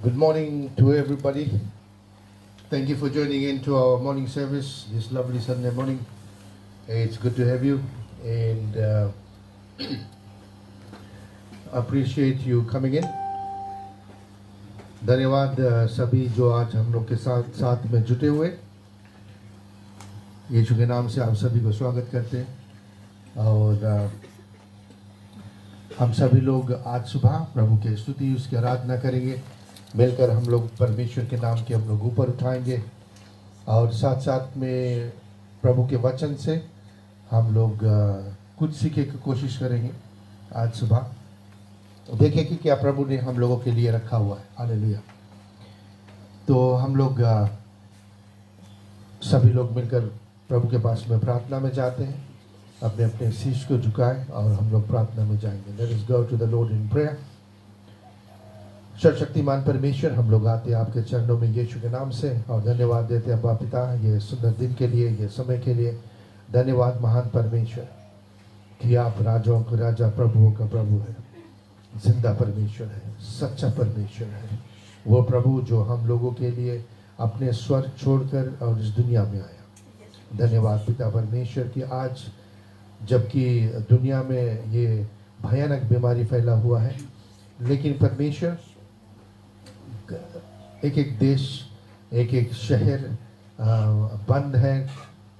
Good morning to everybody. Thank you for joining in to our morning service this lovely Sunday morning. It's good to have you and appreciate you coming in. धन्यवाद सभी जो आज हम लोग के साथ साथ में जुटे हुए। यीशु के नाम से आप सभी को स्वागत करते हैं और हम सभी लोग आज सुबह प्रभु के स्तुति उसकी आराधना करेंगे। मिलकर हम लोग परमेश्वर के नाम के हम लोग ऊपर उठाएंगे और साथ साथ में प्रभु के वचन से हम लोग कुछ सीखने की कोशिश करेंगे। आज सुबह देखें कि क्या प्रभु ने हम लोगों के लिए रखा हुआ है। हालेलुया। तो हम लोग सभी लोग मिलकर प्रभु के पास में प्रार्थना में जाते हैं। अपने अपने शीश को झुकाएं और हम लोग प्रार्थना में जाएंगे। Let us go to the Lord in prayer. सर्वशक्तिमान परमेश्वर, हम लोग आते हैं आपके चरणों में यीशु के नाम से और धन्यवाद देते हैं अब्बा पिता ये सुंदर दिन के लिए, ये समय के लिए। धन्यवाद महान परमेश्वर कि आप राजाओं का राजा, प्रभुओं का प्रभु है, जिंदा परमेश्वर है, सच्चा परमेश्वर है। वो प्रभु जो हम लोगों के लिए अपने स्वर्ग छोड़कर और इस दुनिया में आया। धन्यवाद पिता परमेश्वर कि आज जबकि दुनिया में ये भयानक बीमारी फैला हुआ है, लेकिन परमेश्वर एक एक देश, एक एक शहर बंद है,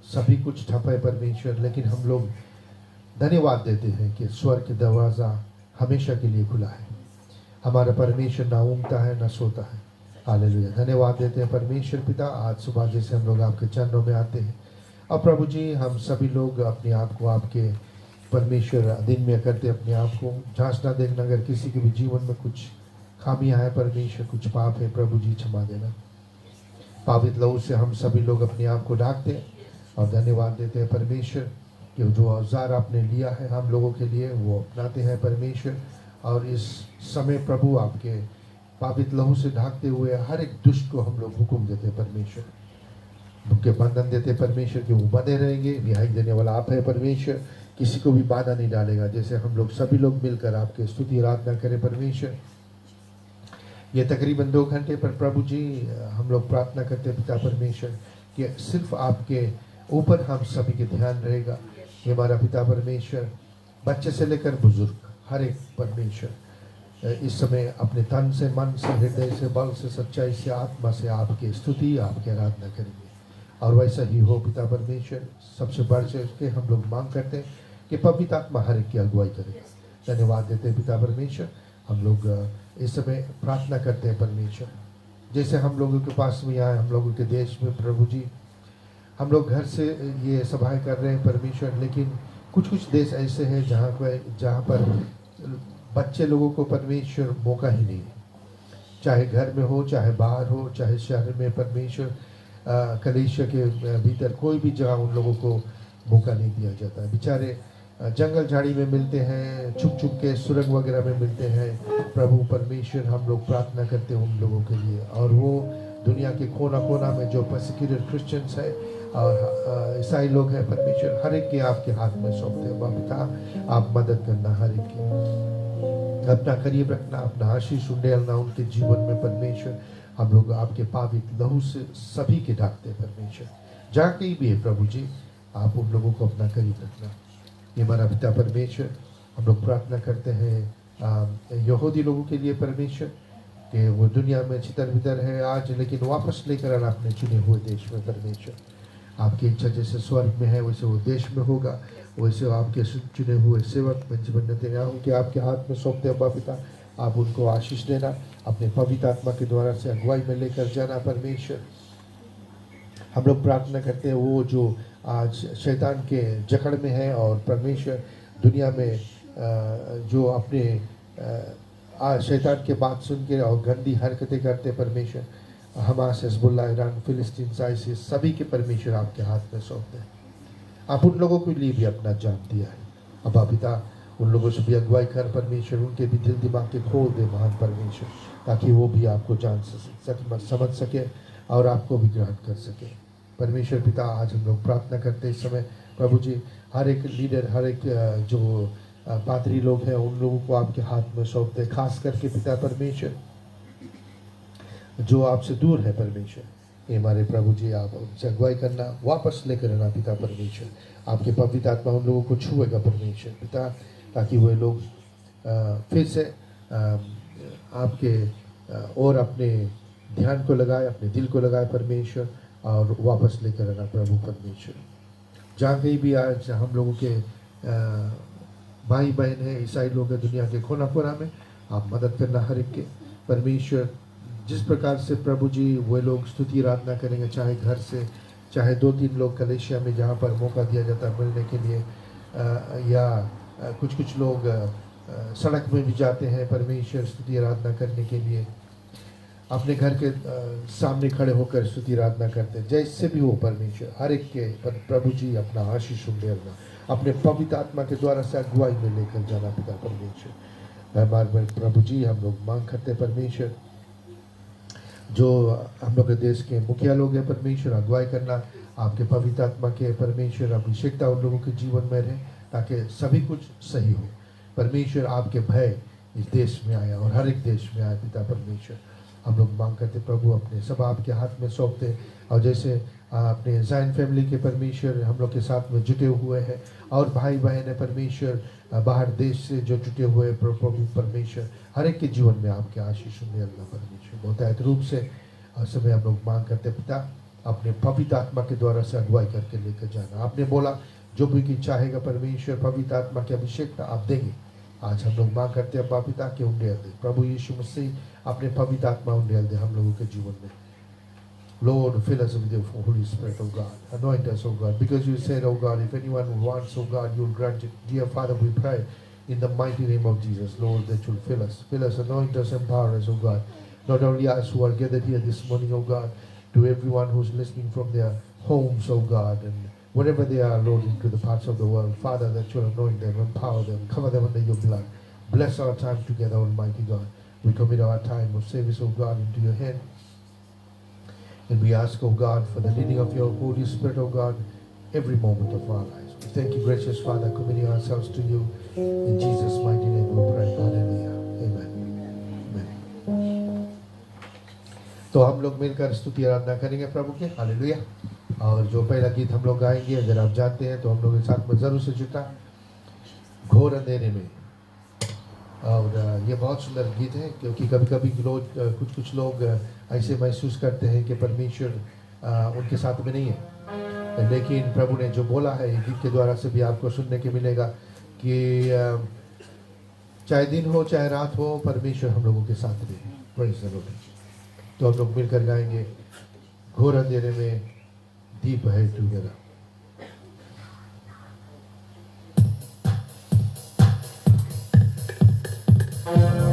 सभी कुछ ठप है परमेश्वर, लेकिन हम लोग धन्यवाद देते हैं कि स्वर्ग का दरवाज़ा हमेशा के लिए खुला है। हमारा परमेश्वर ना ऊँगता है ना सोता है। हालेलुया। धन्यवाद देते हैं परमेश्वर पिता। आज सुबह जैसे हम लोग आपके चरणों में आते हैं और प्रभु जी हम सभी लोग अपने आप को आपके परमेश्वर दिन में करते अपने आप को जांचना देखना, अगर किसी के भी जीवन में कुछ खामियां हैं परमेश्वर, कुछ पाप है प्रभु जी क्षमा देना। पावित लहू से हम सभी लोग अपने आप को ढाकते हैं और धन्यवाद देते हैं परमेश्वर कि जो औजार आपने लिया है हम लोगों के लिए वो अपनाते हैं परमेश्वर। और इस समय प्रभु आपके पावित लहू से ढाकते हुए हर एक दुष्ट को हम लोग हुक्म देते हैं परमेश्वर, उनके बंधन देते परमेश्वर कि वो बंधे रहेंगे। रिहाई देने वाला आप है परमेश्वर, किसी को भी बाधा नहीं डालेगा। जैसे हम लोग सभी लोग मिलकर आपके स्तुति आराधना करें परमेश्वर, ये तकरीबन 2 घंटे पर प्रभु जी हम लोग प्रार्थना करते पिता परमेश्वर कि सिर्फ आपके ऊपर हम सभी के ध्यान रहेगा। ये हमारा पिता परमेश्वर, बच्चे से लेकर बुजुर्ग हर एक परमेश्वर इस समय अपने तन से, मन से, हृदय से, बल से, सच्चाई से, आत्मा से आपकी स्तुति आपकी आराधना करेंगे। और वैसा ही हो पिता परमेश्वर। सबसे बढ़ के हम लोग मांग करते हैं कि पवित्र आत्मा हर एक की अगुवाई करेगा। धन्यवाद देते हैं पिता परमेश्वर। हम लोग इस समय प्रार्थना करते हैं परमेश्वर, जैसे हम लोगों के पास में आए, हम लोगों के देश में प्रभु जी हम लोग घर से ये सभाएं कर रहे हैं परमेश्वर, लेकिन कुछ देश ऐसे हैं जहाँ पर बच्चे लोगों को परमेश्वर मौका ही नहीं है, चाहे घर में हो, चाहे बाहर हो, चाहे शहर में परमेश्वर कलीसिया के भीतर कोई भी जगह उन लोगों को मौका नहीं दिया जाता है। बेचारे जंगल झाड़ी में मिलते हैं, छुप छुप के सुरंग वगैरह में मिलते हैं। प्रभु परमेश्वर हम लोग प्रार्थना करते हैं उन लोगों के लिए, और वो दुनिया के कोना कोना में जो परसिक्यूटेड क्रिश्चियंस है और ईसाई लोग हैं परमेश्वर, हर एक के आपके हाथ में सौंपते हैं। पिता आप मदद करना, हर एक की अपना करीब रखना, अपना आशीष उंडेलना उनके जीवन में परमेश्वर। हम लोग आपके पावित लहू से सभी के ढाकते परमेश्वर, जहाँ कहीं भी है प्रभु जी आप उन लोगों को अपना करीब रखना। ये हमारा पिता परमेश्वर, हम लोग प्रार्थना करते हैं यहूदी लोगों के लिए परमेश्वर कि वो दुनिया में छितर बितर है आज, लेकिन वापस लेकर आना अपने चुने हुए देश में परमेश्वर। आपकी इच्छा जैसे स्वर्ग में है वैसे वो देश में होगा, वैसे आपके चुने हुए सेवक बेंजामिन नेतन्याहू के आपके हाथ में सौंपते अब्बा पिता। आप उनको आशीष देना, अपने पवित्र आत्मा के द्वारा से अगुवाई में लेकर जाना परमेश्वर। हम लोग प्रार्थना करते हैं वो जो आज शैतान के जकड़ में है और परमेश्वर दुनिया में जो अपने शैतान के बात सुन के और गंदी हरकतें करते परमेश्वर, हमास, हिजबुल्लाह, ईरान, फिलिस्तीन, आईसिस सभी के परमेश्वर आपके हाथ में सौंपते हैं। आप उन लोगों के लिए भी अपना जान दिया है अब्बा पिता, उन लोगों से भी अगुवाई कर परमेश्वर, उनके भी दिल दिमाग के खोल दे महान परमेश्वर, ताकि वो भी आपको जान समझ सके और आपको भी ग्रहण कर सके परमेश्वर पिता। आज हम लोग प्रार्थना करते हैं इस समय प्रभु जी, हर एक लीडर, हर एक जो पादरी लोग हैं उन लोगों को आपके हाथ में सौंपते, खास करके पिता परमेश्वर जो आपसे दूर है परमेश्वर, ये हमारे प्रभु जी आप उनसे अगुवाई करना, वापस लेकर आना पिता परमेश्वर। आपके पवित्र आत्मा उन लोगों को छुएगा परमेश्वर पिता, ताकि वे लोग फिर से आपके और अपने ध्यान को लगाए, अपने दिल को लगाए परमेश्वर, और वापस लेकर आना प्रभु परमेश्वर। जहाँ कहीं भी आज हम लोगों के भाई बहन हैं, ईसाई लोग हैं दुनिया के कोना कोना में, आप मदद करना हर एक के परमेश्वर। जिस प्रकार से प्रभु जी वे लोग स्तुति आराधना करेंगे, चाहे घर से, चाहे 2-3 लोग कलेशिया में जहाँ पर मौका दिया जाता है मिलने के लिए, या कुछ लोग सड़क में भी जाते हैं परमेश्वर स्तुति आराधना करने के लिए, अपने घर के सामने खड़े होकर स्तुति आराधना करते हैं। जैसे भी हो परमेश्वर, हर एक के प्रभु जी अपना आशीष उंडेलना, अपने पवित्र आत्मा के द्वारा से अगुवाई में लेकर जाना पिता परमेश्वर। हमारे प्रभु जी हम लोग मांग करते हैं परमेश्वर, जो हम लोग के देश के मुखिया लोग हैं परमेश्वर, अगुवाई करना आपके पवित्र आत्मा के परमेश्वर, अभिषेकता उन लोगों के जीवन में रहे, ताकि सभी कुछ सही हो परमेश्वर। आपके भय इस देश में आया और हर एक देश में आया पिता परमेश्वर। हम लोग मांग करते प्रभु, अपने सब आपके हाथ में सौंपते, और जैसे अपने ज़ायन फैमिली के परमेश्वर हम लोग के साथ में जुटे हुए हैं, और भाई बहन है परमेश्वर बाहर देश से जो जुटे हुए प्रभु परमेश्वर, हर एक के जीवन में आपके आशीष में अल्लाह परमेश्वर बहुतायत रूप से समय हम लोग मांग करते पिता, अपने पवित्र आत्मा के द्वारा से अगुवाई करके लेकर जाना। आपने बोला जो भी की चाहेगा परमेश्वर पवित्र आत्मा के अभिषेक आप देंगे। आज हम लोग मांग करते हैं पिता के उंडेल दे प्रभु यीशु मसीह, अपने पवित्र आत्मा उंडेल दे हम लोगों के जीवन में। Lord, fill us with your Holy Spirit, O God. Anoint us, O God, because you said, O God, if anyone wants, O God, you'll grant it. Dear Father, we pray in the mighty name of Jesus, Lord, that you'll fill us, anoint us, empower us, O God. Not only us who are gathered here this morning, O God, to everyone who's listening from their homes, O God, and wherever they are, Lord, into the parts of the world, Father, that you'll anoint them, empower them, cover them under your blood. Bless our time together, Almighty God. We commit our time of service, O God, into your hand. And we ask, O God, for the leading of your Holy Spirit, O God, every moment of our lives. We thank you, gracious Father, committing ourselves to you. In Jesus' mighty name we pray. Hallelujah. Amen. Amen. तो हम लोग मिलकर स्तुति आराधना करेंगे प्रभु के। Hallelujah. और जो पहला गीत हम लोग गाएंगे, अगर आप जानते हैं तो हम लोग के साथ में जरूर से जुटा, घोर अंधेरे में। और ये बहुत सुंदर गीत है, क्योंकि कभी कभी लोग कुछ लोग ऐसे महसूस करते हैं कि परमेश्वर उनके साथ में नहीं है, लेकिन प्रभु ने जो बोला है गीत के द्वारा से भी आपको सुनने के मिलेगा कि चाहे दिन हो चाहे रात हो, परमेश्वर हम लोगों के साथ में है। Praise the Lord. तो हम लोग मिलकर गाएंगे, घोर अंधेरे में दीप है तू मेरा। Thank you.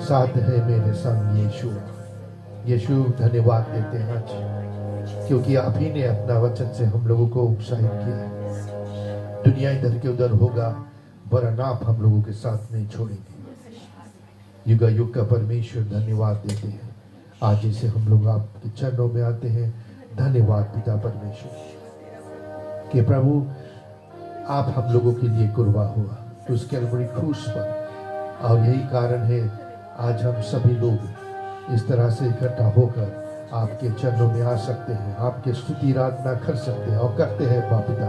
साथ है मेरे संग यीशु। यीशु धन्यवाद देते हैं आज, क्योंकि आप ही ने अपना वचन से हम लोगों को उत्साहित किया है। दुनिया इधर के उधर होगा, वरन आप हम लोगों के साथ नहीं छोड़ेंगे। युग युग का परमेश्वर धन्यवाद देते हैं। आज इसे हम लोग आपके चरणों में आते हैं। धन्यवाद पिता परमेश्वर कि प्रभु आप हम लोगों के लिए कुर्बान हुआ उस कैलवरी क्रूस पर, और यही कारण है आज हम सभी लोग इस तरह से इकट्ठा होकर आपके चरणों में आ सकते हैं, आपके स्तुति आराधना कर सकते हैं और करते हैं पिता।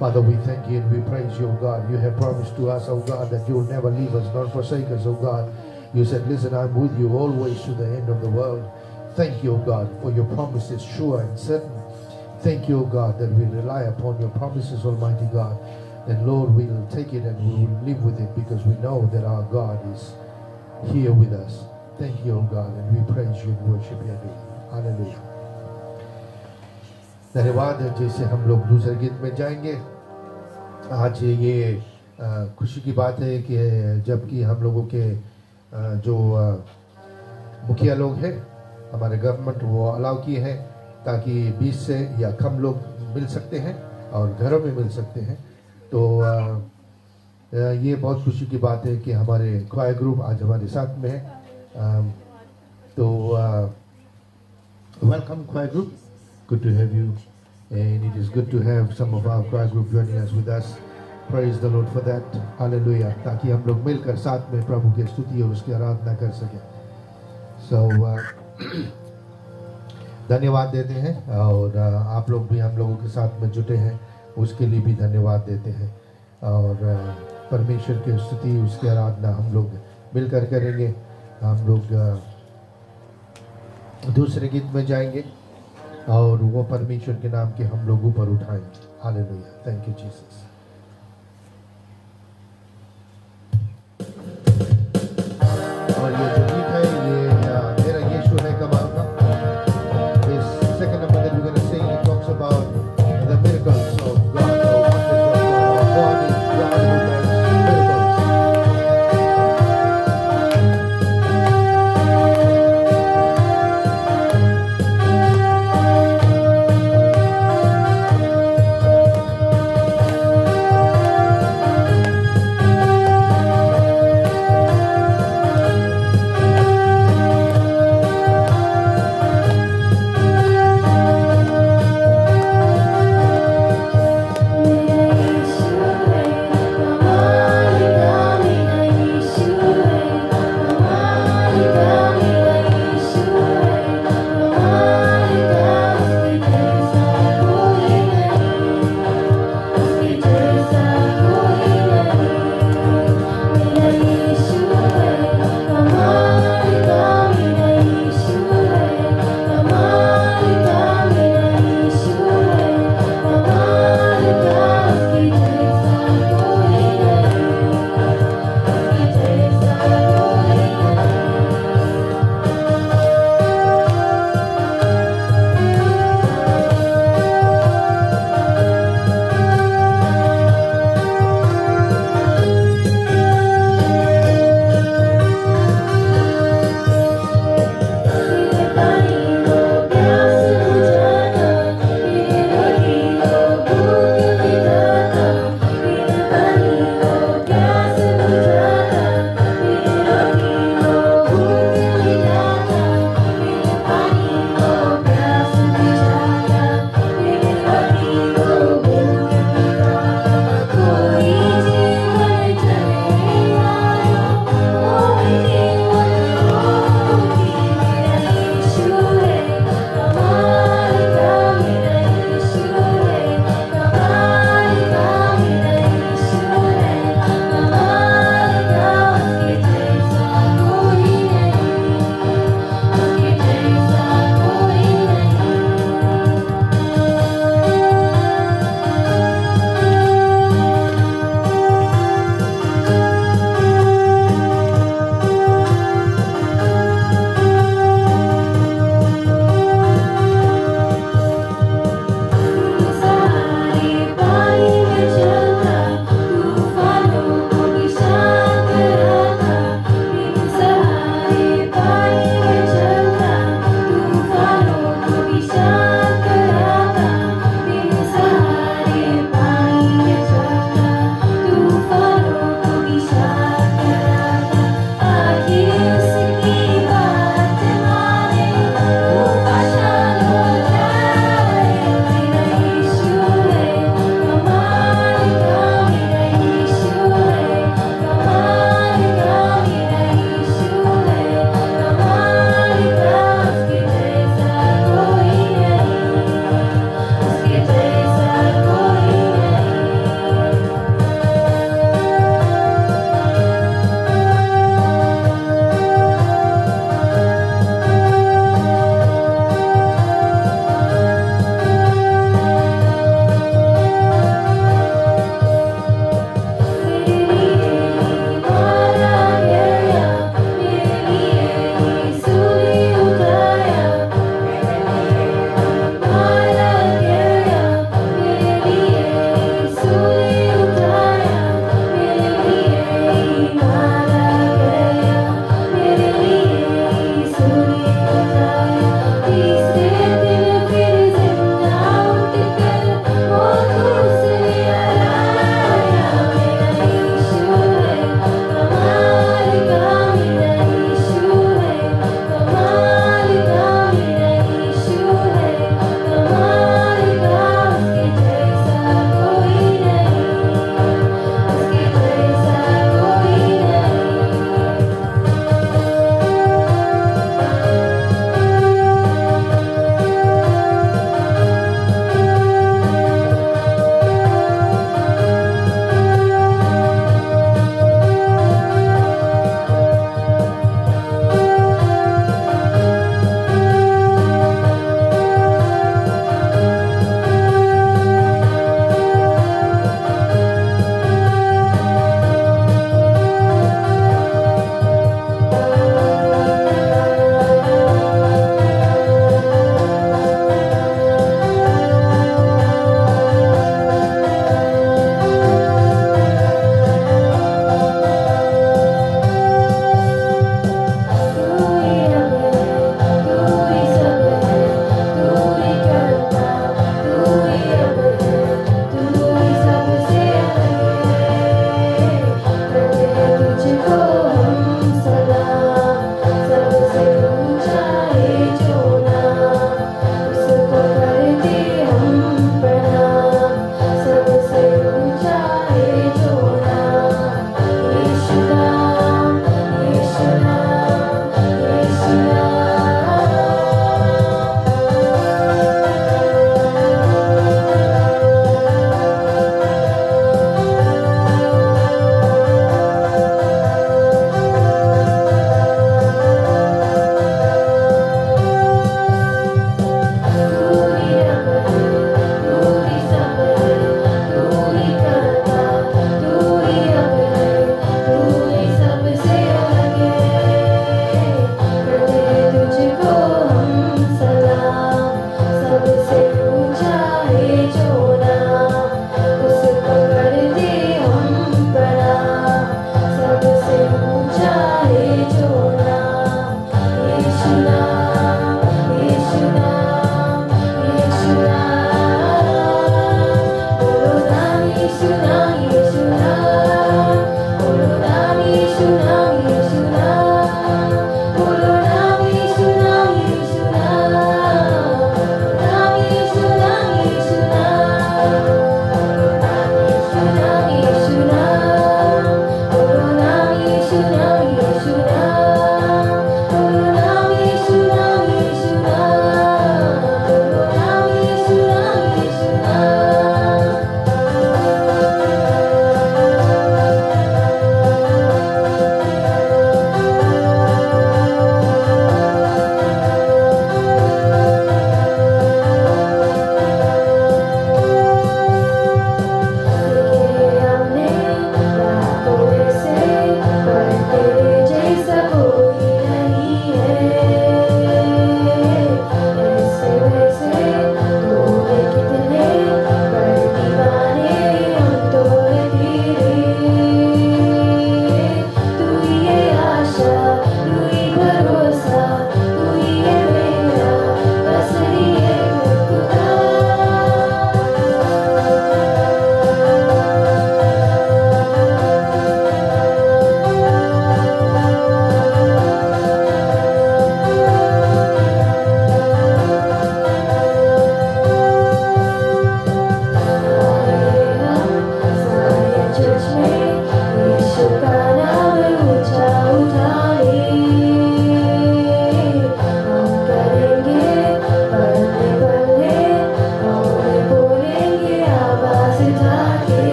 Father, we thank you and we praise you, O God. You have promised to us, O God, that you will never leave us nor forsake us, O God. You said, listen, I'm with you always to the end of the world. Thank you, O God, for your promises sure and certain. Thank you, O God, that we rely upon your promises, Almighty God. And Lord, we will take it and we will live with it because we know that our God is here with us. Thank you, O God, and we praise you and worship your name. Hallelujah. धन्यवाद। जैसे हम लोग दूसरे गीत में जाएंगे, आज ये खुशी की बात है कि जबकि हम लोगों के जो मुखिया लोग हैं, हमारे गवर्नमेंट वो अलाउ किए हैं ताकि 20 से या कम लोग मिल सकते हैं और घरों में मिल सकते हैं। तो ये बहुत खुशी की बात है कि हमारे क्वायर ग्रुप आज हमारे साथ में है। तो welcome choir group, good to have you, and it is good to have some of our choir group joining us with us. Praise the Lord for that. Hallelujah. ताकि हम लोग मिलकर साथ में प्रभु की स्तुति और उसकी आराधना कर सकें। So धन्यवाद देते हैं, और आप लोग भी हम लोगों के साथ में जुटे हैं उसके लिए भी धन्यवाद देते हैं। और परमेश्वर की स्तुति उसकी आराधना हम लोग मिलकर करेंगे। हम लोग दूसरे गीत में जाएंगे और वो परमेश्वर के नाम के हम लोग ऊपर उठाएंगे। Hallelujah, thank you Jesus. और ये जो गीत है ये मेरा यीशु है कमाल का। This second number that we're going to sing, it talks about the miracles of God, the wonders of God. Our God is God who does miracles.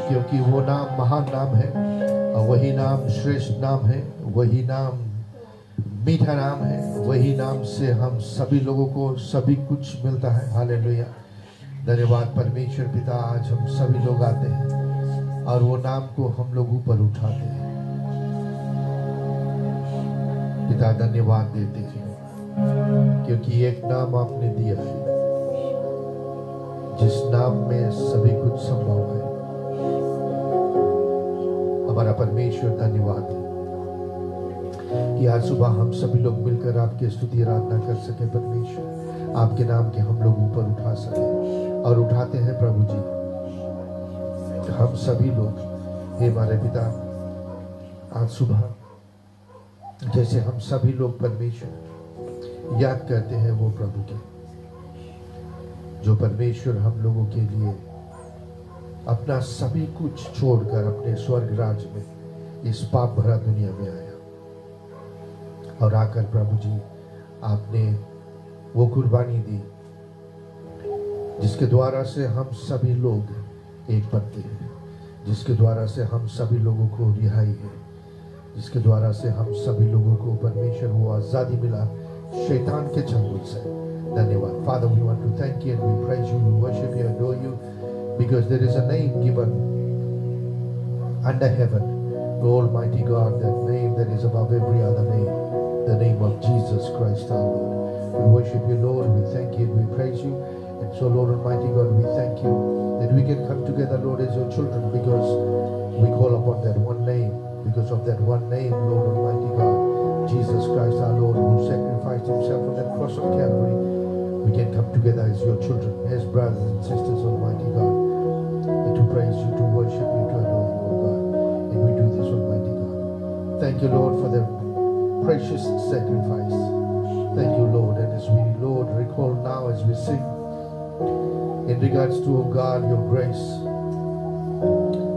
क्योंकि वो नाम महान नाम है और वही नाम श्रेष्ठ नाम है, वही नाम मीठा नाम है, वही नाम से हम सभी लोगों को सभी कुछ मिलता है। हालेलुया। धन्यवाद परमेश्वर पिता, आज हम सभी लोग आते हैं और वो नाम को हम लोग ऊपर उठाते हैं। पिता धन्यवाद देते हैं क्योंकि एक नाम आपने दिया है जिस नाम में सभी कुछ संभव है। हमारा परमेश्वर धन्यवाद है कि आज सुबह हम सभी लोग मिलकर आपकी स्तुति आराधना कर सके। परमेश्वर आपके नाम के हम लोग ऊपर उठा सके और उठाते हैं प्रभु जी। हम सभी लोग हे हमारे पिता, आज सुबह जैसे हम सभी लोग परमेश्वर याद करते हैं वो प्रभु के जो परमेश्वर हम लोगों के लिए अपना सभी कुछ छोड़कर अपने स्वर्ग राज्य में इस पाप भरा दुनिया में आया और आकर प्रभु जी आपने वो कुर्बानी दी जिसके द्वारा से हम सभी लोग एक बनते हैं, जिसके द्वारा से हम सभी लोगों को रिहाई है, जिसके द्वारा से हम सभी लोगों को परमेश्वर वो आजादी मिला शैतान के चंगुल से। धन्यवाद Father, we want to thank you and we praise you, we worship you, adore you, because there is a name given under heaven, the Almighty God, that name that is above every other name, the name of Jesus Christ our Lord. We worship you, Lord, we thank you, we praise you. And so, Lord Almighty God, we thank you that we can come together, Lord, as your children, because we call upon that one name, because of that one name, Lord Almighty God, Jesus Christ our Lord, who sacrificed himself on that cross of Calvary. We can come together as your children, as brothers and sisters, Almighty God, and to praise you, to worship you, to adore you, O God. And we do this, Almighty God. Thank you, Lord, for the precious sacrifice. Thank you, Lord. And as we, Lord, recall now as we sing in regards to, O God, your grace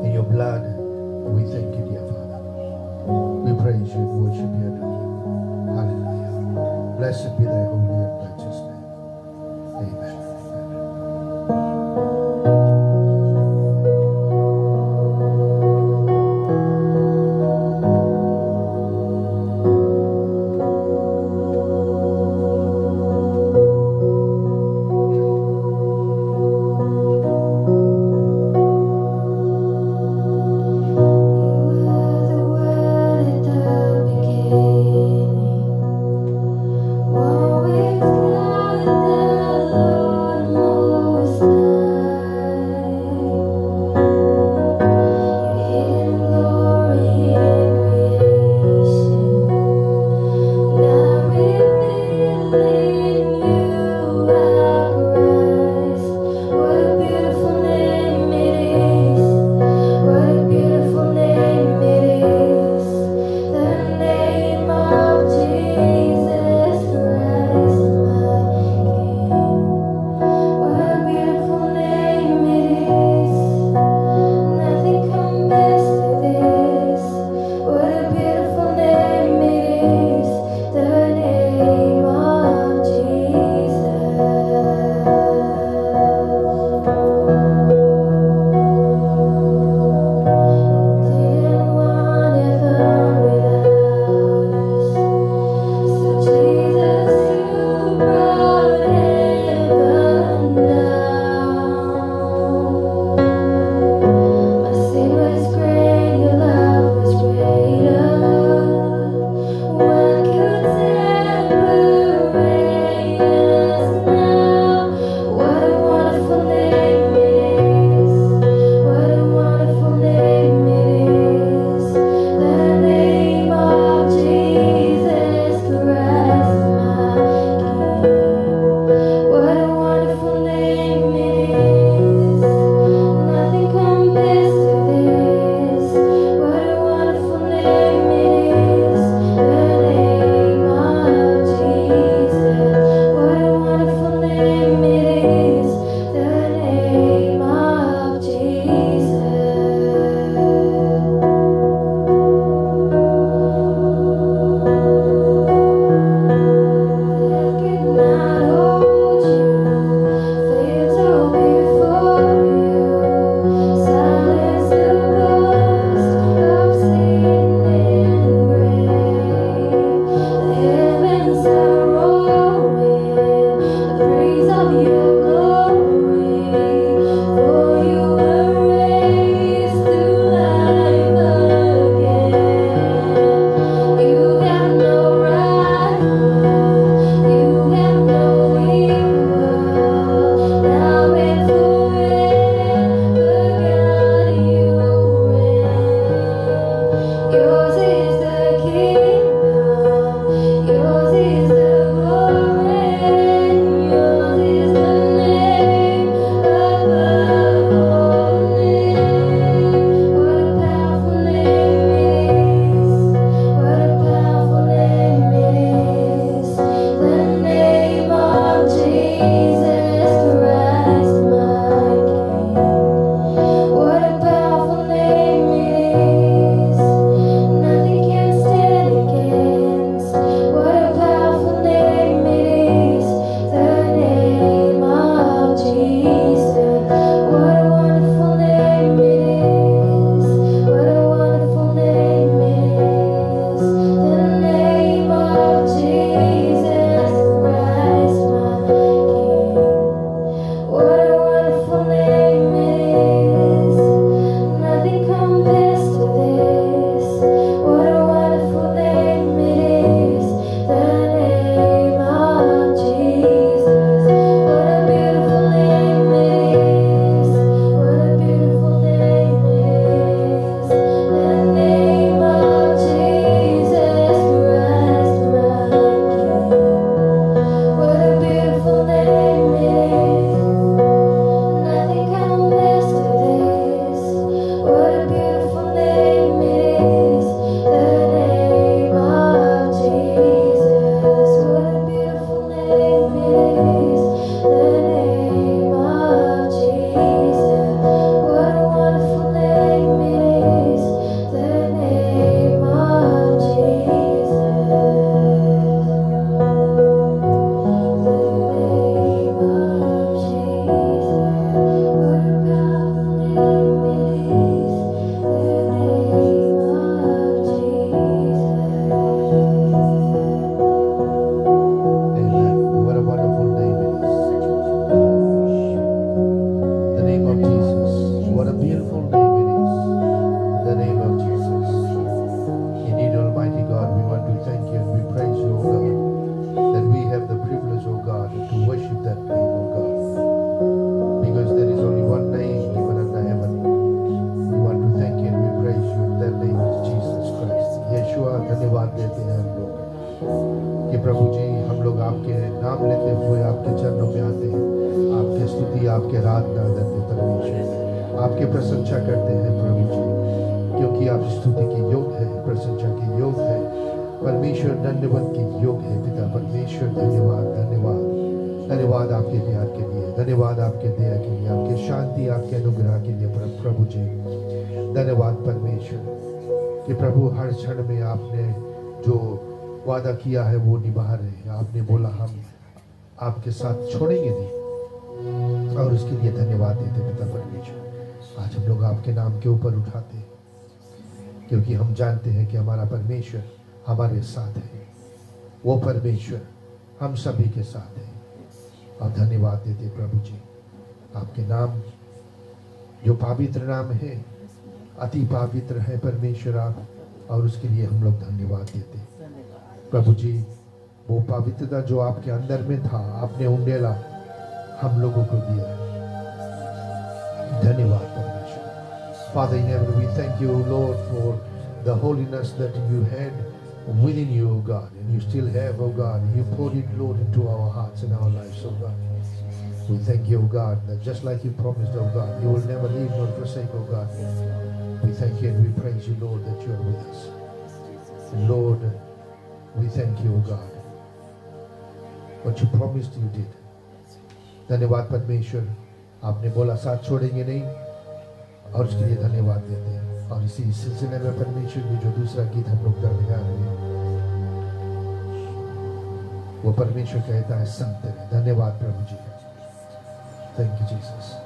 and your blood, we thank you, dear Father. We praise you and worship you and adore you. Hallelujah. Blessed be thy holy and righteous name. Amen. Whoa, देते हैं हम लोग कि प्रभु जी हम लोग आपके नाम लेते हुए आपके चरणों में आते हैं, आपके स्तुति आपके आराधना करते हैं परमेश्वर, आपके प्रशंसा करते हैं प्रभु जी, क्योंकि आप स्तुति के योग है, प्रशंसा के योग है परमेश्वर, धन्यवाद के योग है पिता परमेश्वर। धन्यवाद धन्यवाद धन्यवाद आपके प्यार के लिए, धन्यवाद आपके दया के लिए, आपके शांति आपके अनुग्रह के लिए प्रभु जी। धन्यवाद परमेश्वर कि प्रभु हर क्षण में आपने जो वादा किया है वो निभा रहे हैं। आपने बोला हम आपके साथ छोड़ेंगे नहीं, और उसके लिए धन्यवाद देते पिता परमेश्वर। आज हम लोग आपके नाम के ऊपर उठाते हैं क्योंकि हम जानते हैं कि हमारा परमेश्वर हमारे साथ है, वो परमेश्वर हम सभी के साथ है। और धन्यवाद देते प्रभु जी आपके नाम जो पवित्र नाम है, अति पवित्र है परमेश्वर आप, और उसके लिए हम लोग धन्यवाद देते प्रभु जी। वो पवित्रता जो आपके अंदर में था आपने उंडेला हम लोगों को दिया। धन्यवाद परमेश्वर। Father in heaven, we thank you Lord for the holiness that you had within you, O God, and you still have, O God. You poured it, Lord, into our hearts and our lives, O God. We thank you, O God, that just like you promised, O God, you will never leave nor forsake, O God. We thank you and we praise you, Lord, that you are with us. And Lord, we thank you, O God. What you promised, you did. धन्यवाद परमेश्वर, आपने बोला साथ छोड़ेंगे नहीं, और उसके लिए धन्यवाद देते हैं। और इसी सिलसिले में परमेश्वर की जो दूसरा गीत हम लोग गा रहे हैं, वो परमेश्वर कहता है संत है। धन्यवाद प्रभु जी, थैंक यू जीसस।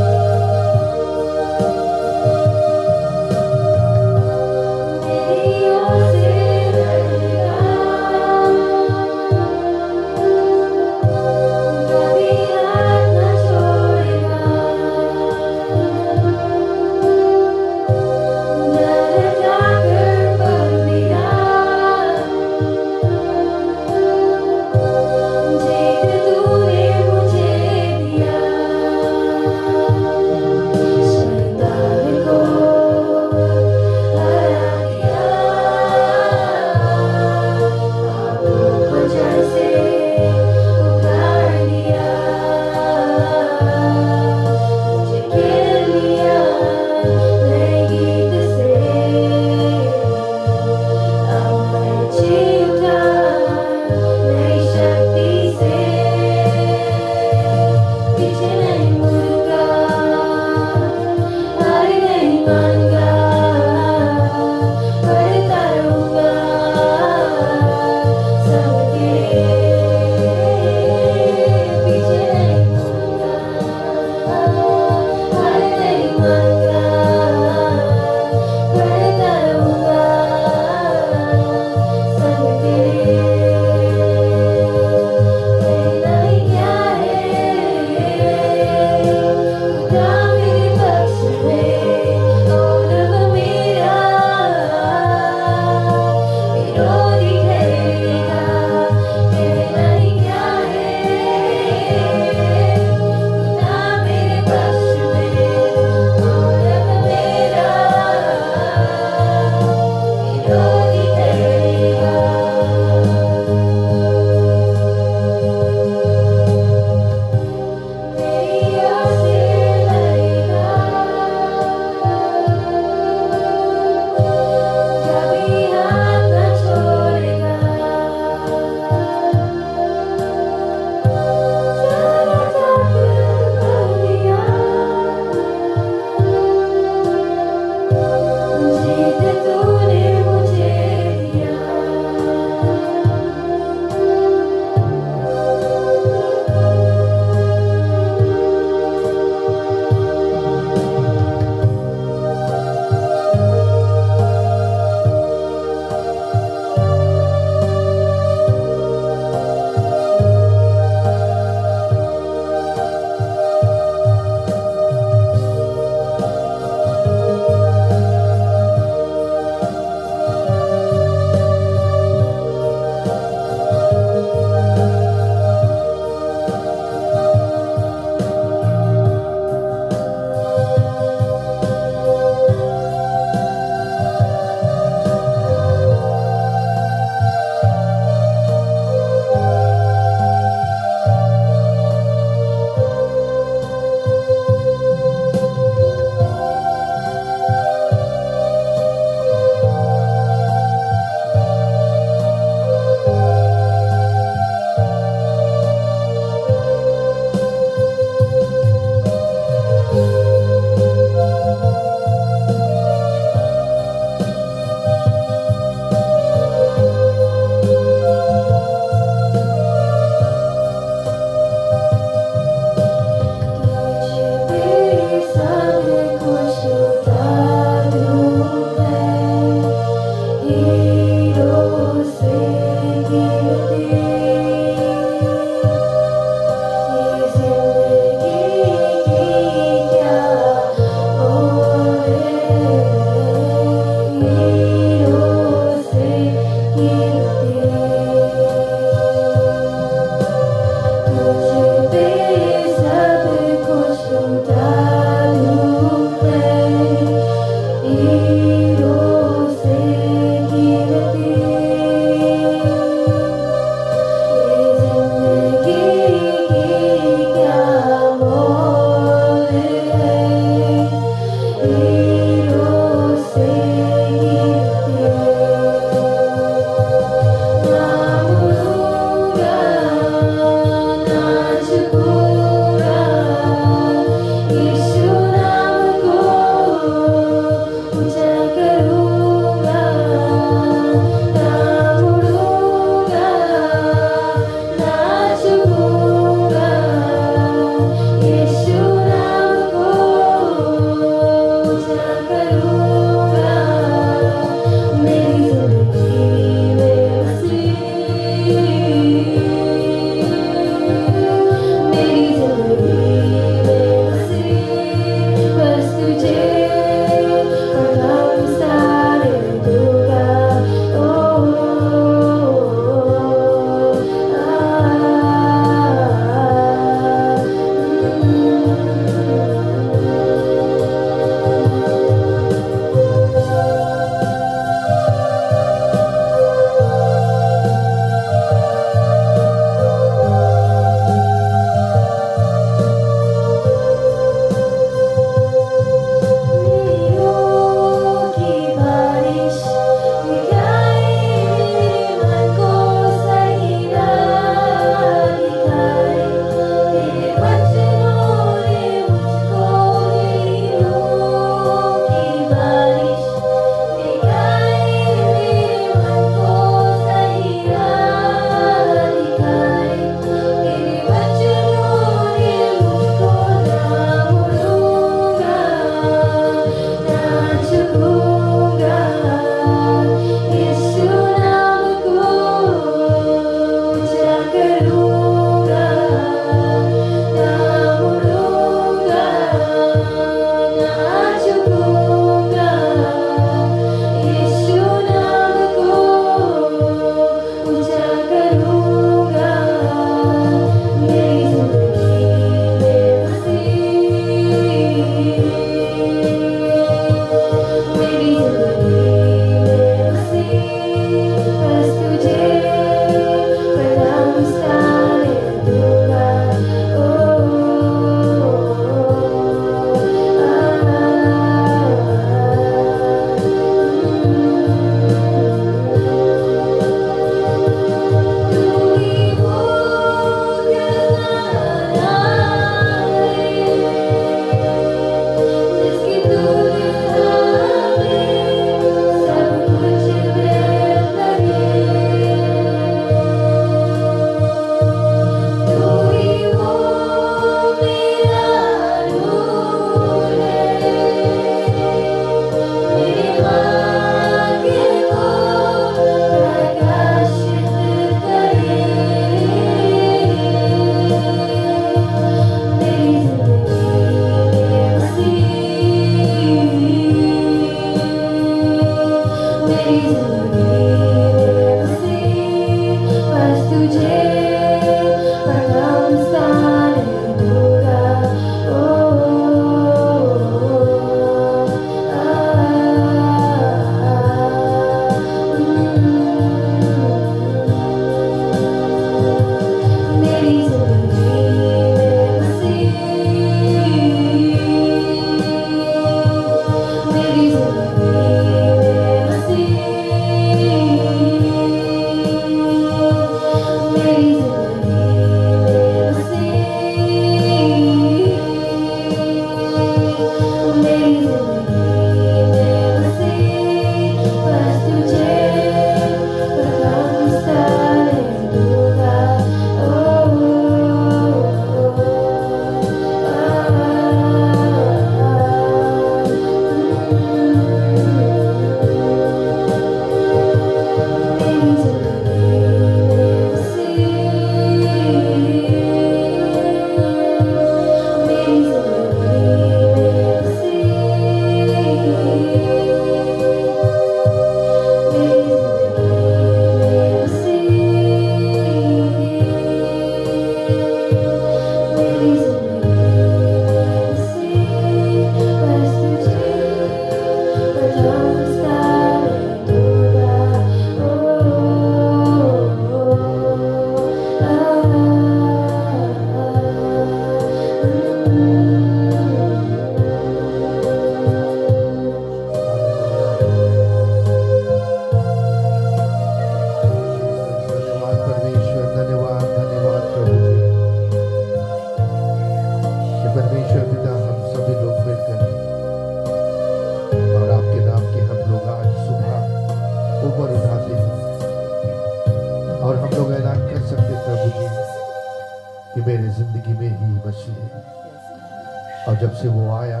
और जब से वो आया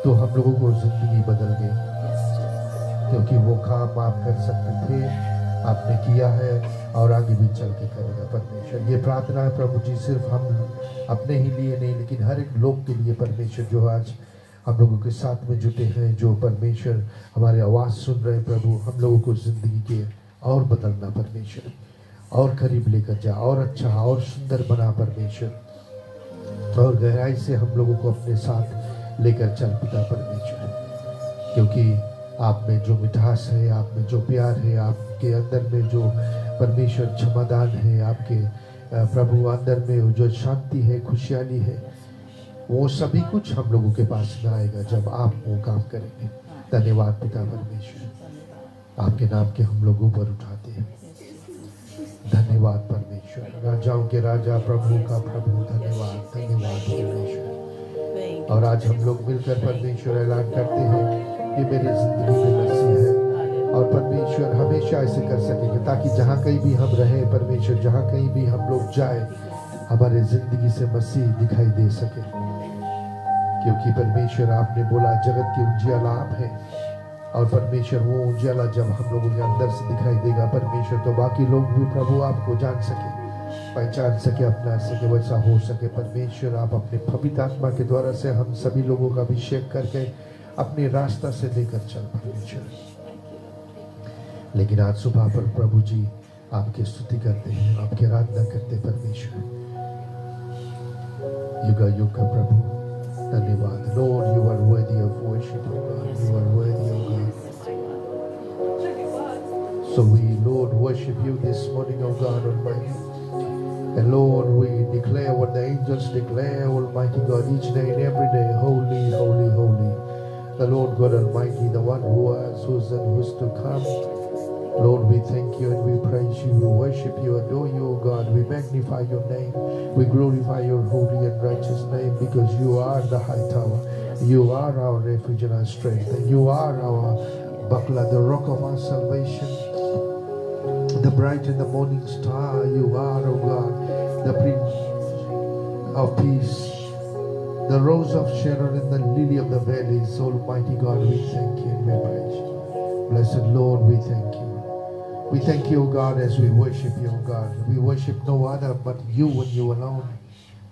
तो हम लोगों को जिंदगी बदल गई, क्योंकि वो काम आप कर सकते थे, आपने किया है और आगे भी चल के करेगा परमेश्वर। ये प्रार्थना है प्रभु जी, सिर्फ हम अपने ही लिए नहीं लेकिन हर एक लोग के लिए परमेश्वर, जो आज हम लोगों के साथ में जुटे हैं, जो परमेश्वर हमारी आवाज़ सुन रहे हैं प्रभु, हम लोगों को ज़िंदगी के और बदलना परमेश्वर, और करीब लेकर जा, और अच्छा और सुंदर बना परमेश्वर, और गहराई से हम लोगों को अपने साथ लेकर चल पिता परमेश्वर। क्योंकि आप में जो मिठास है, आप में जो प्यार है, आपके अंदर में जो परमेश्वर क्षमादान है, आपके प्रभु अंदर में जो शांति है, खुशहाली है, वो सभी कुछ हम लोगों के पास में आएगा जब आप वो काम करेंगे। धन्यवाद पिता परमेश्वर, आपके नाम के हम लोग ऊपर उठाते हैं। धन्यवाद परमेश्वर, राजाओं के राजा, प्रभु का प्रभु, धन्यवाद धन्यवाद परमेश्वर। और आज हम लोग मिलकर परमेश्वर ऐलान करते हैं कि मेरी जिंदगी में मसीह है, और परमेश्वर हमेशा ऐसे कर सकेंगे, ताकि जहाँ कहीं भी हम रहे परमेश्वर, जहाँ कहीं भी हम लोग जाए, हमारे जिंदगी से मसीह दिखाई दे सके। क्योंकि परमेश्वर आपने बोला जगत की उजियाला आप है, और परमेश्वर वो उजियाला जब हम लोगों के अंदर से दिखाई देगा परमेश्वर, तो बाकी लोग भी प्रभु आपको जान सके, पहचान सके, अपना सके, वैसा हो सके। परमेश्वर आप अपने पवित्र आत्मा के द्वारा से हम सभी लोगों का अभिषेक करके अपने रास्ता से लेकर चल परमेश्वर। लेकिन आज सुबह पर प्रभु जी आपकी स्तुति करते हैं, आपकी आराधना करते हैं परमेश्वर। युगा युग का प्रभु धन्यवाद। Lord, you are worthy of worship, O God. You are worthy, O God. So we, Lord, worship you this morning, O God Almighty. And Lord, we declare what the angels declare, Almighty God, each day and every day, holy, holy, holy. The Lord God Almighty, the one who was, who's, and who's to come. Lord, we thank you and we praise you, we worship you, adore you, O God. We magnify your name, we glorify your holy and righteous name, because you are the high tower, you are our refuge and our strength, and you are our buckler, the rock of our salvation, the bright and the morning star. You are, O God, the Prince of Peace, the rose of Sharon and the lily of the valleys. Almighty God, we thank you and we praise you. Blessed Lord, we thank you. We thank you, O God, as we worship you, O God. We worship no other but you and you alone,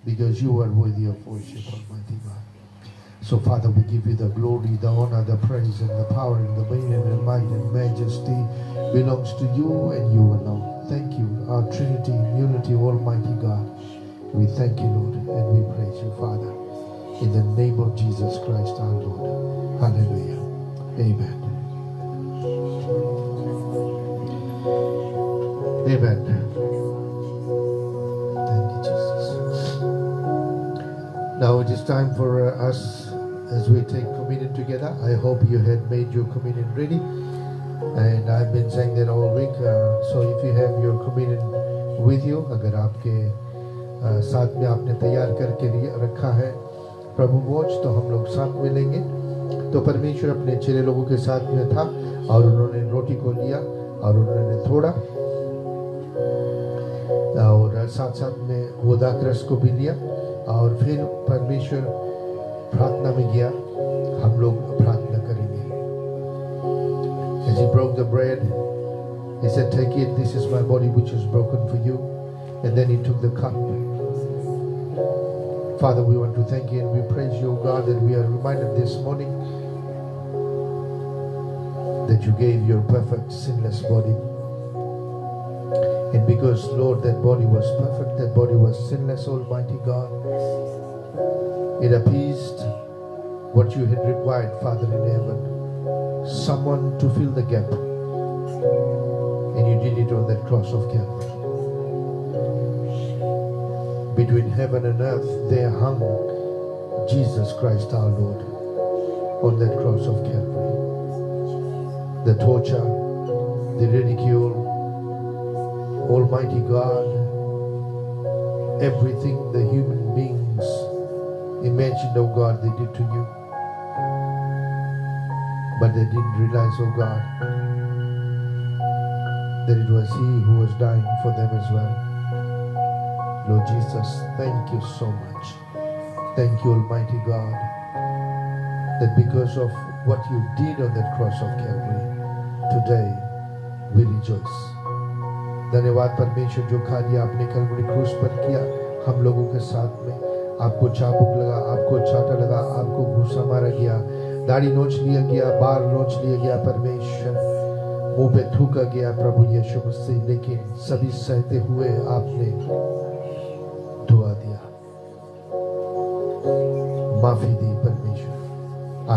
because you are worthy of worship, Almighty God. So, Father, we give you the glory, the honor, the praise, and the power, and the dominion, and might, and majesty belongs to you and you alone. Thank you, our Trinity in unity, Almighty God. We thank you, Lord, and we praise you, Father, in the name of Jesus Christ, our Lord. Hallelujah. Amen. Amen. Thank you, Jesus. Now it is time for us as we take communion together. I hope you had made your communion ready, and I've been saying that all week. So if you have your communion with you, अगर आपके साथ में आपने तैयार करके रखा है प्रभु भोज, तो हम लोग साथ में लेंगे। तो परमेश्वर अपने चेले लोगों के साथ में था और उन्होंने रोटी को लिया और उन्होंने थोड़ा, और साथ साथ में वो दाखरस को भी लिया, और फिर परमेश्वर प्रार्थना में गया। हम लोग प्रार्थना करेंगे। As he broke the bread, he said, "Take it, this is my body which is broken for you." And then he took the cup. Father, we want to thank you and we praise you, God, that we are reminded this morning that you gave your perfect sinless body. And because, Lord, that body was perfect, that body was sinless, Almighty God, it appeased what you had required, Father in heaven, someone to fill the gap. And you did it on that cross of Calvary. Between heaven and earth, there hung Jesus Christ our Lord on that cross of Calvary. The torture, the ridicule, Almighty God, everything the human beings imagined, oh God, they did to you. But they didn't realize, oh God, that it was He who was dying for them as well. Lord Jesus, thank you so much. Thank you, Almighty God, that because of what you did on that cross of Calvary, today we rejoice. धन्यवाद परमेश्वर, जो कार्य आपने कलवरी क्रूस पर किया हम लोगों के साथ में। आपको चाबुक लगा, आपको चाटा लगा, आपको घूसा मारा गया, दाढ़ी नोच लिया गया, बाल नोच लिया गया परमेश्वर, मुंह पे थूका गया प्रभु यीशु मसीह, लेकिन सभी सहते हुए आपने दुआ दिया, माफी दी परमेश्वर।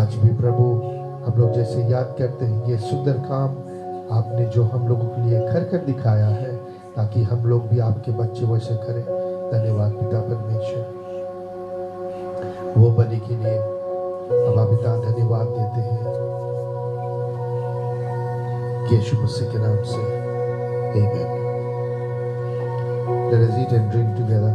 आज भी प्रभु हम लोग जैसे याद करते हैं ये सुंदर काम आपने जो हम लोगों के लिए कर कर दिखाया है, ताकि हम लोग भी आपके बच्चे वैसे करें। धन्यवाद पिता परमेश्वर, वो बलि के लिए हम पिता धन्यवाद देते हैं यीशु मसीह के नाम से। आमीन। Let us eat and drink together.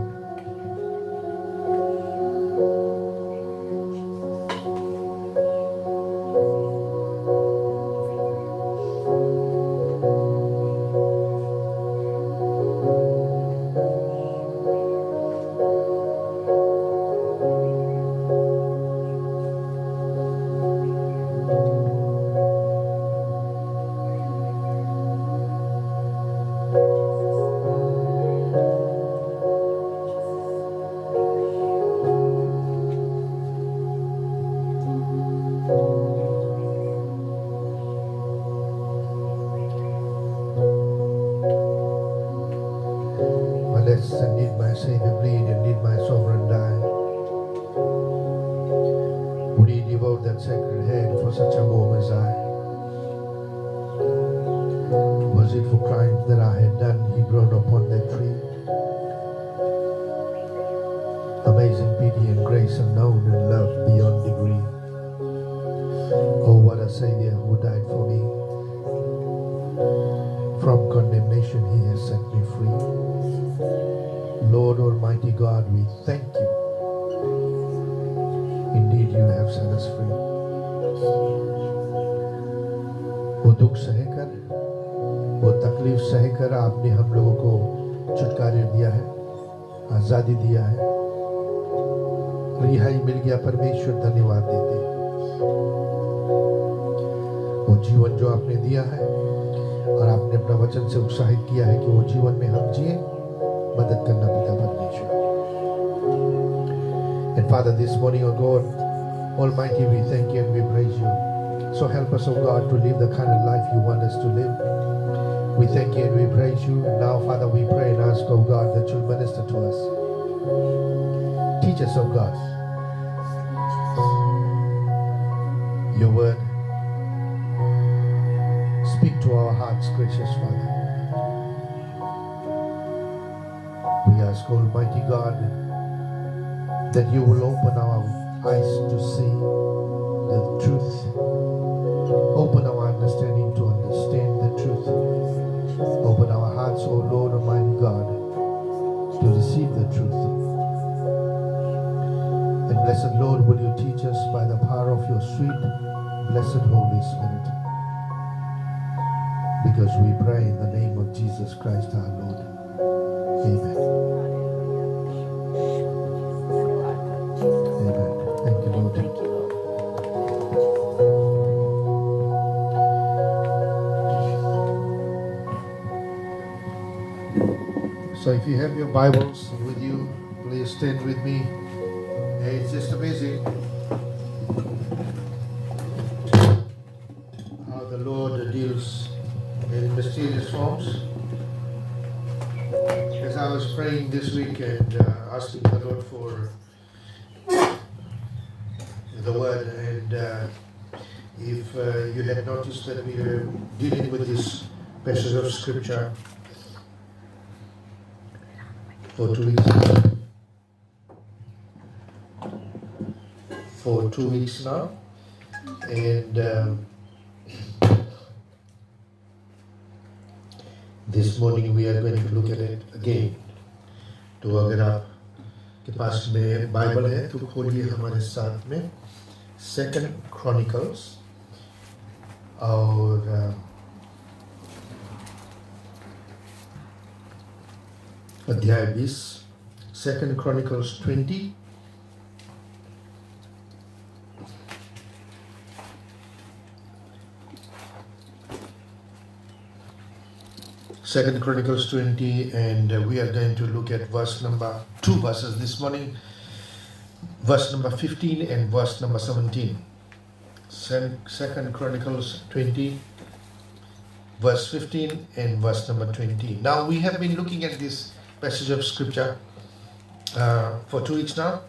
Lord, that sacred head for such a moment as I. Was it for crimes that I had done, he groaned upon that tree. Amazing pity and grace unknown and love beyond degree. Oh, what a Savior who died for me. From condemnation he has set me free. Lord Almighty God, we thank you. Indeed, you have set us free. वो दुख सहकर, वो तकलीफ सहकर आपने हम लोगों को छुटकारा दिया है, आजादी दिया है, रिहाई मिल गया। परमेश्वर धन्यवाद देते हैं। वो जीवन जो आपने दिया है और आपने अपना वचन से उत्साहित किया है कि वो जीवन में हम जिए, मदद करना पिता परमेश्वर। And Father, this morning, O God, Almighty, we thank you and we praise you. So help us, O God, to live the kind of life you want us to live. We thank you and we praise you. And now, Father, we pray and ask, O God, that you'll minister to us. Teach us, O God, your word. Speak to our hearts, gracious Father. We ask, Almighty God, that you will open our eyes to see the truth. Open our understanding to understand the truth. Open our hearts, O Lord Almighty God, to receive the truth. And blessed Lord, will you teach us by the power of your sweet, blessed Holy Spirit. Because we pray in the name of Jesus Christ our Lord. Amen. Amen. Thank you, Lord. Thank you, Lord. So if you have your Bibles with you, please stand with me. It's just amazing how the Lord deals in mysterious forms. As I was praying this week and asking the Lord for the word, and if you had noticed that we were dealing with this passage of scripture for 2 weeks. For 2 weeks now, and this morning we are going to look at it again. तो अगर आप के पास में Bible है तो खोलिए हमारे साथ में 2 Chronicles और अध्याय 20, 2 Chronicles 20 2 Chronicles 20, and we are going to look at two verses this morning, verse number 15 and verse number 17. 2 Chronicles 20, verse 15 and verse number 20. Now we have been looking at this passage of scripture for 2 weeks now,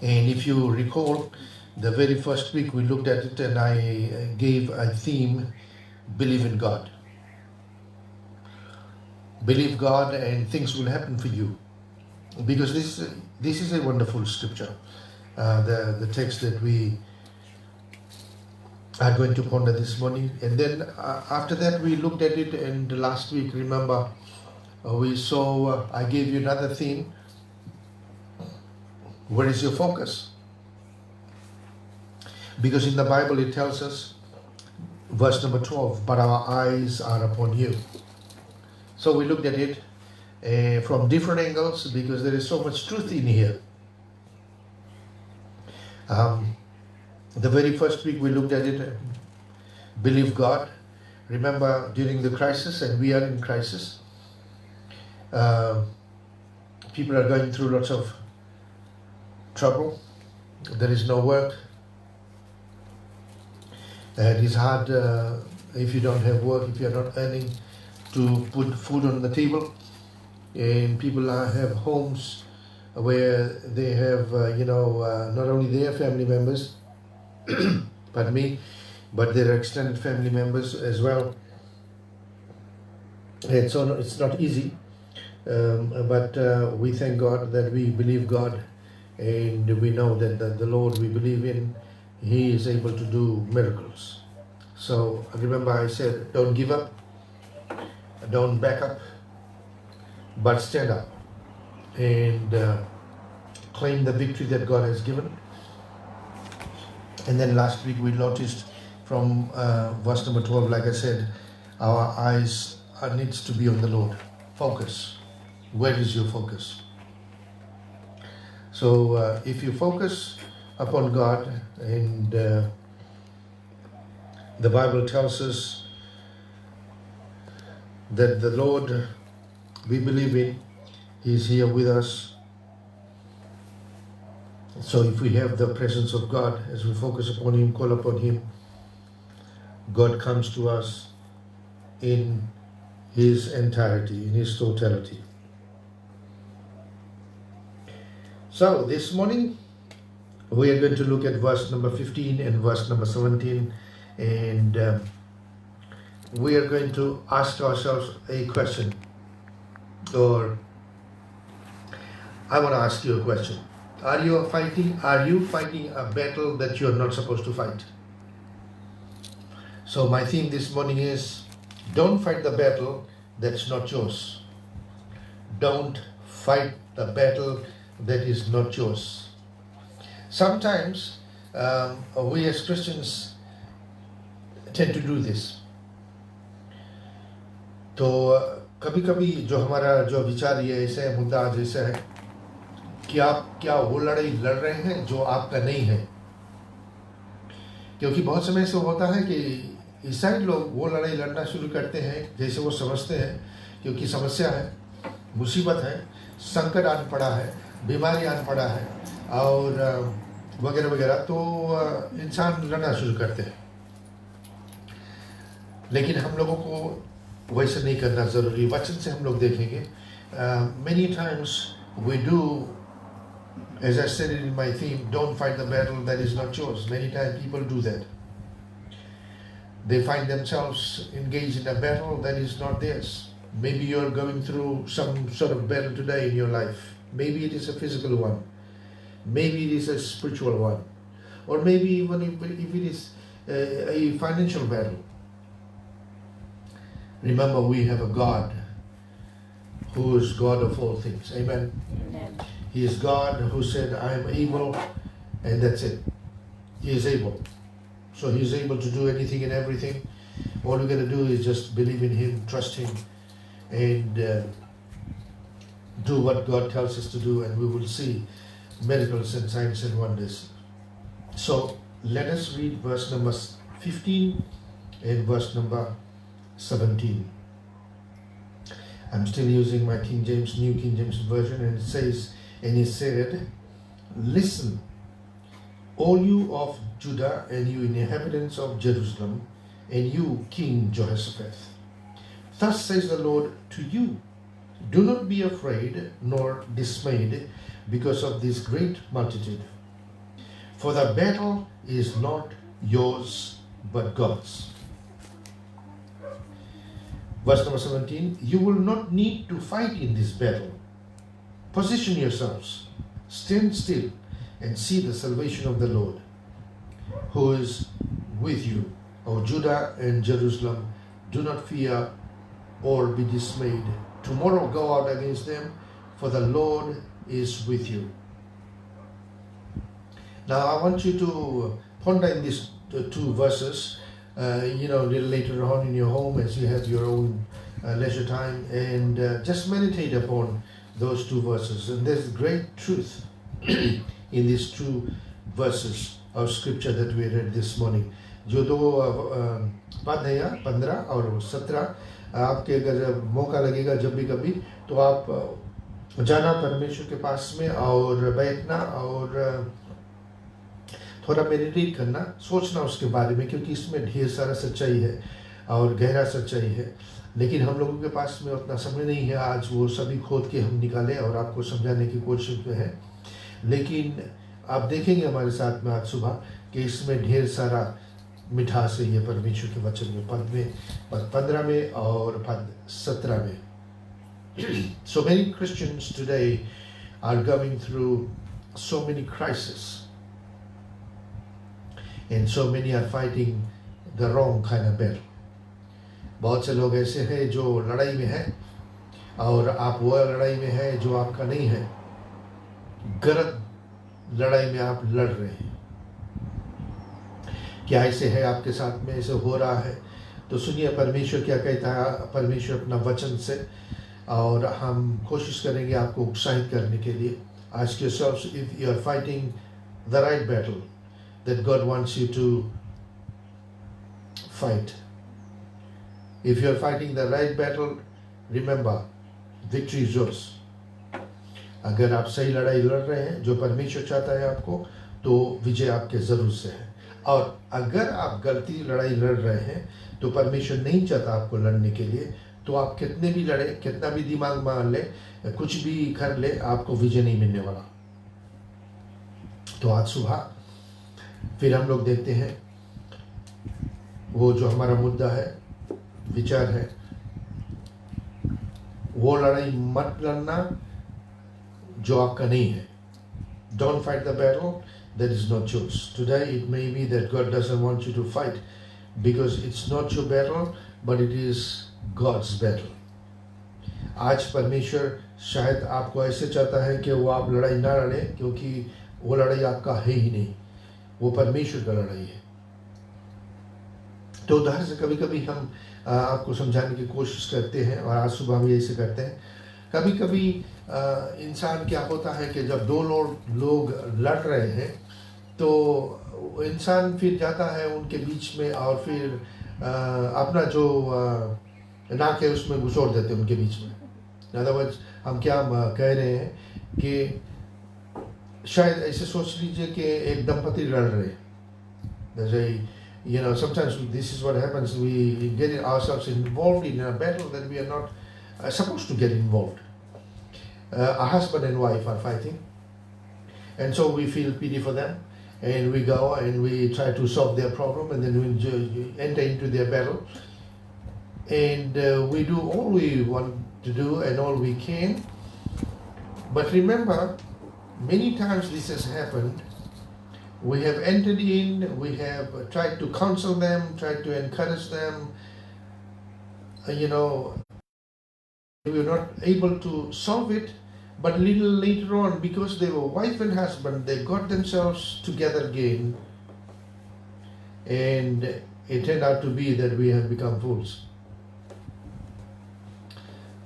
and if you recall, the very first week we looked at it and I gave a theme, believe in God. Believe God and things will happen for you, because this is a wonderful scripture, the text that we are going to ponder this morning. And then after that we looked at it, and last week, remember, we saw I gave you another theme. Where is your focus? Because in the Bible it tells us, verse number 12, but our eyes are upon you. So we looked at it from different angles, because there is so much truth in here. The very first week we looked at it, believe God. Remember, during the crisis, and we are in crisis, people are going through lots of trouble. There is no work. It is hard if you don't have work, if you are not earning, to put food on the table. And people have homes where they have, not only their family members, pardon me, but their extended family members as well. And so it's not easy, but we thank God that we believe God, and we know that the Lord we believe in, He is able to do miracles. So remember I said, don't give up, don't back up, but stand up and claim the victory that God has given. And then last week we noticed from verse number 12, like I said, our eyes needs to be on the Lord. Focus. Where is your focus? So if you focus upon God, and the Bible tells us that the Lord we believe in, He is here with us. So if we have the presence of God, as we focus upon Him, call upon Him, God comes to us in His entirety, in His totality. So this morning we are going to look at verse number 15 and verse number 17, and we are going to ask ourselves a question, or I want to ask you a question. Are you fighting a battle that you're not supposed to fight? So my theme this morning is, don't fight the battle that's not yours. Don't fight the battle that is not yours. Sometimes we as Christians tend to do this. तो कभी कभी जो हमारा जो विचार ये ऐसा है, मुद्दा आज ऐसा है कि आप क्या वो लड़ाई लड़ रहे हैं जो आपका नहीं है। क्योंकि बहुत समय से होता है कि ईसाई लोग वो लड़ाई लड़ना शुरू करते हैं जैसे वो समझते हैं, क्योंकि समस्या है, मुसीबत है, संकट आन पड़ा है, बीमारी आन पड़ा है और वगैरह वगैरह, तो इंसान लड़ना शुरू करते हैं। लेकिन हम लोगों को वैसे नहीं करना ज़रूरी। वचन से हम लोग देखेंगे, many times we do, as I said in my theme, don't fight the battle that is not yours. Many times people do that. They find themselves engaged in a battle that is not theirs. Maybe you're going through some sort of battle today in your life. Maybe it is a physical one. Maybe it is a spiritual one. Or maybe even if it is a financial battle. Remember, we have a God who is God of all things. Amen. Amen. He is God who said, I am able, and that's it. He is able. So He is able to do anything and everything. All we got to do is just believe in Him, trust Him, and do what God tells us to do, and we will see miracles and signs and wonders. So let us read verse number 15 and verse number 17. I'm still using my King James, New King James Version, and it says, and He said, listen, all you of Judah, and you inhabitants of Jerusalem, and you, King Jehoshaphat. Thus says the Lord to you, do not be afraid nor dismayed because of this great multitude. For the battle is not yours, but God's. Verse number 17, you will not need to fight in this battle. Position yourselves, stand still, and see the salvation of the Lord, who is with you. O Judah and Jerusalem, do not fear or be dismayed. Tomorrow go out against them, for the Lord is with you. Now I want you to ponder in these two verses, a little later on in your home as you have your own leisure time, and just meditate upon those two verses. And there's great truth in these two verses of scripture that we read this morning. जो दो पद है यहाँ 15 और 17, आपके अगर मौका लगेगा जब भी कभी, तो आप जाना परमेश्वर के पास में और बैठना और थोड़ा मेडिटेट करना, सोचना उसके बारे में, क्योंकि इसमें ढेर सारा सच्चाई है। और गहरा सच्चाई है, लेकिन हम लोगों के पास में उतना समय नहीं है आज वो सभी खोद के हम निकालें और आपको समझाने की कोशिश में है। लेकिन आप देखेंगे हमारे साथ में आज सुबह कि इसमें ढेर सारा मिठास है ये परमेश्वर के वचन में, पद 15 में और पद 17 में। So many Christians today are going through so many crises, and so many are fighting the wrong kind of battle. बहुत से लोग ऐसे हैं जो लड़ाई में हैं, और आप वो लड़ाई में हैं जो आपका नहीं है, गलत लड़ाई में आप लड़ रहे हैं। क्या ऐसे है आपके साथ में, ऐसे हो रहा है? तो सुनिए परमेश्वर क्या कहता है, परमेश्वर अपना वचन से, और हम कोशिश करेंगे आपको उत्साहित करने के लिए। Ask yourselves if you are fighting the right battle that God wants you to fight. If you are fighting the right battle, remember, victory is yours. अगर आप सही लड़ाई लड़ रहे हैं जो परमेश्वर चाहता है आपको, तो विजय आपके जरूर से है। और अगर आप गलती लड़ाई लड़ रहे हैं तो परमेश्वर नहीं चाहता आपको लड़ने के लिए, तो आप कितने भी लड़े, कितना भी दिमाग मार ले, कुछ भी कर ले, आपको विजय नहीं मिलने वाला। तो आज सुबह फिर हम लोग देखते हैं वो जो हमारा मुद्दा है, विचार है, वो लड़ाई मत लड़ना जो आपका नहीं है। Don't fight the battle that is not yours. Today it may be that God doesn't want you to fight because it's not your battle, but it is God's battle. आज परमेश्वर शायद आपको ऐसे चाहता है कि वो आप लड़ाई ना लड़ें, क्योंकि वो लड़ाई आपका है ही नहीं, वो परमेश्वर का लड़ाई है। तो उदाहरण से कभी कभी हम आपको समझाने की कोशिश करते हैं, और आज सुबह भी ऐसे करते हैं। कभी कभी इंसान क्या होता है कि जब दो लोग लड़ रहे हैं, तो इंसान फिर जाता है उनके बीच में, और फिर अपना जो नाक है उसमें घुसोड़ देते हैं उनके बीच में। In other words, हम क्या कह रहे हैं कि शायद ऐसे सोच लीजिए कि एक दंपति लड़ रहे हैं। You know, sometimes this is what happens. We get ourselves involved in a battle that we are not supposed to get involved. A husband and wife are fighting, and so we feel pity for them, and we go and we try to solve their problem, and then we enter into their battle, and we do all we want to do and all we can. But remember, many times this has happened. We have entered in, we have tried to counsel them, tried to encourage them. We were not able to solve it, but a little later on, because they were wife and husband, they got themselves together again, and it turned out to be that we have become fools.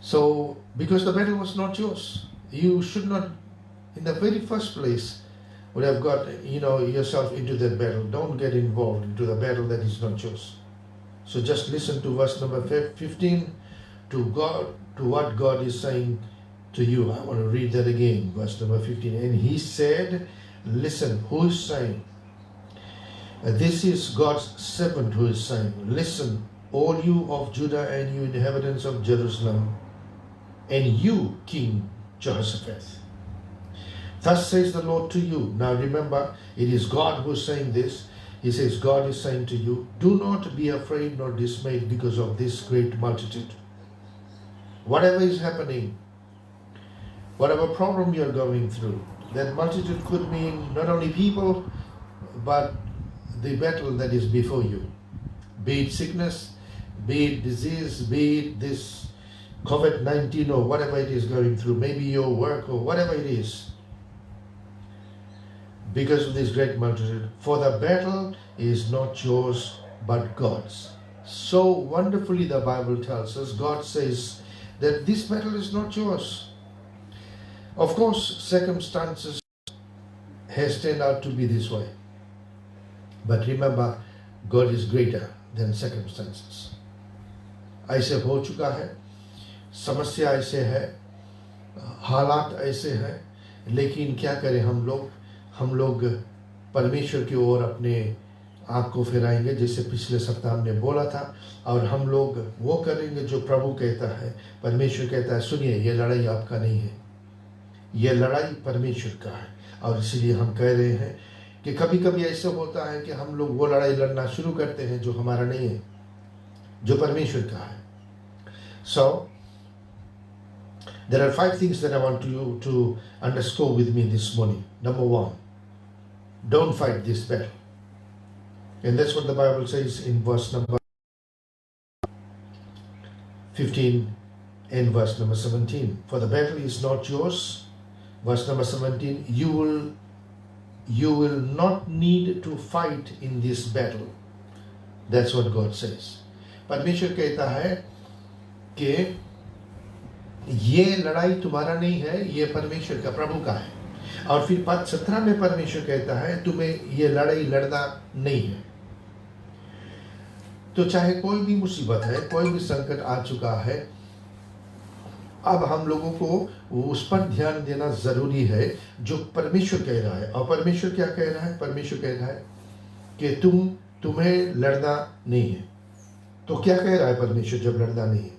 So, because the battle was not yours, you should not, in the very first place, would have got yourself into that battle. Don't get involved into the battle that is not yours. So just listen to verse number 15, to what God is saying to you. I want to read that again, verse number 15. And he said, listen, who is saying? This is God's servant who is saying, listen, all you of Judah and you inhabitants of Jerusalem, and you, King Jehoshaphat. Thus says the Lord to you. Now remember, it is God who is saying this. He says, God is saying to you, do not be afraid nor dismayed because of this great multitude. Whatever is happening, whatever problem you are going through, that multitude could mean not only people, but the battle that is before you. Be it sickness, be it disease, be it this COVID-19 or whatever it is going through, maybe your work or whatever it is. Because of this great multitude, for the battle is not yours but God's. So wonderfully the Bible tells us, God says that this battle is not yours. Of course, circumstances has turned out to be this way. But remember, God is greater than circumstances. ऐसे हो चुका है, समस्या ऐसे है, हालात ऐसे हैं, लेकिन क्या करें हम लोग परमेश्वर की ओर अपने आँख को फिराएंगे जैसे पिछले सप्ताह हमने बोला था, और हम लोग वो करेंगे जो प्रभु कहता है। परमेश्वर कहता है सुनिए, ये लड़ाई आपका नहीं है, ये लड़ाई परमेश्वर का है। और इसलिए हम कह रहे हैं कि कभी कभी ऐसा होता है कि हम लोग वो लड़ाई लड़ना शुरू करते हैं जो हमारा नहीं है, जो परमेश्वर का है। So there are 5 things that I want you to underscore with me this morning. Number 1, don't fight this battle. And that's what the Bible says in verse number 15 and verse number 17. For the battle is not yours. Verse number 17, you will not need to fight in this battle. That's what God says. परमेश्वर कहता है कि ये लड़ाई तुम्हारा नहीं है, ये परमेश्वर का, प्रभु का है। और फिर पद 17 में परमेश्वर कहता है तुम्हें ये लड़ाई लड़ना नहीं है। तो चाहे कोई भी मुसीबत है, कोई भी संकट आ चुका है, अब हम लोगों को उस पर ध्यान देना जरूरी है जो परमेश्वर कह रहा है। और परमेश्वर क्या कह रहा है? परमेश्वर कह रहा है कि तुम्हें लड़ना नहीं है। तो क्या कह रहा है परमेश्वर जब लड़ना नहीं है?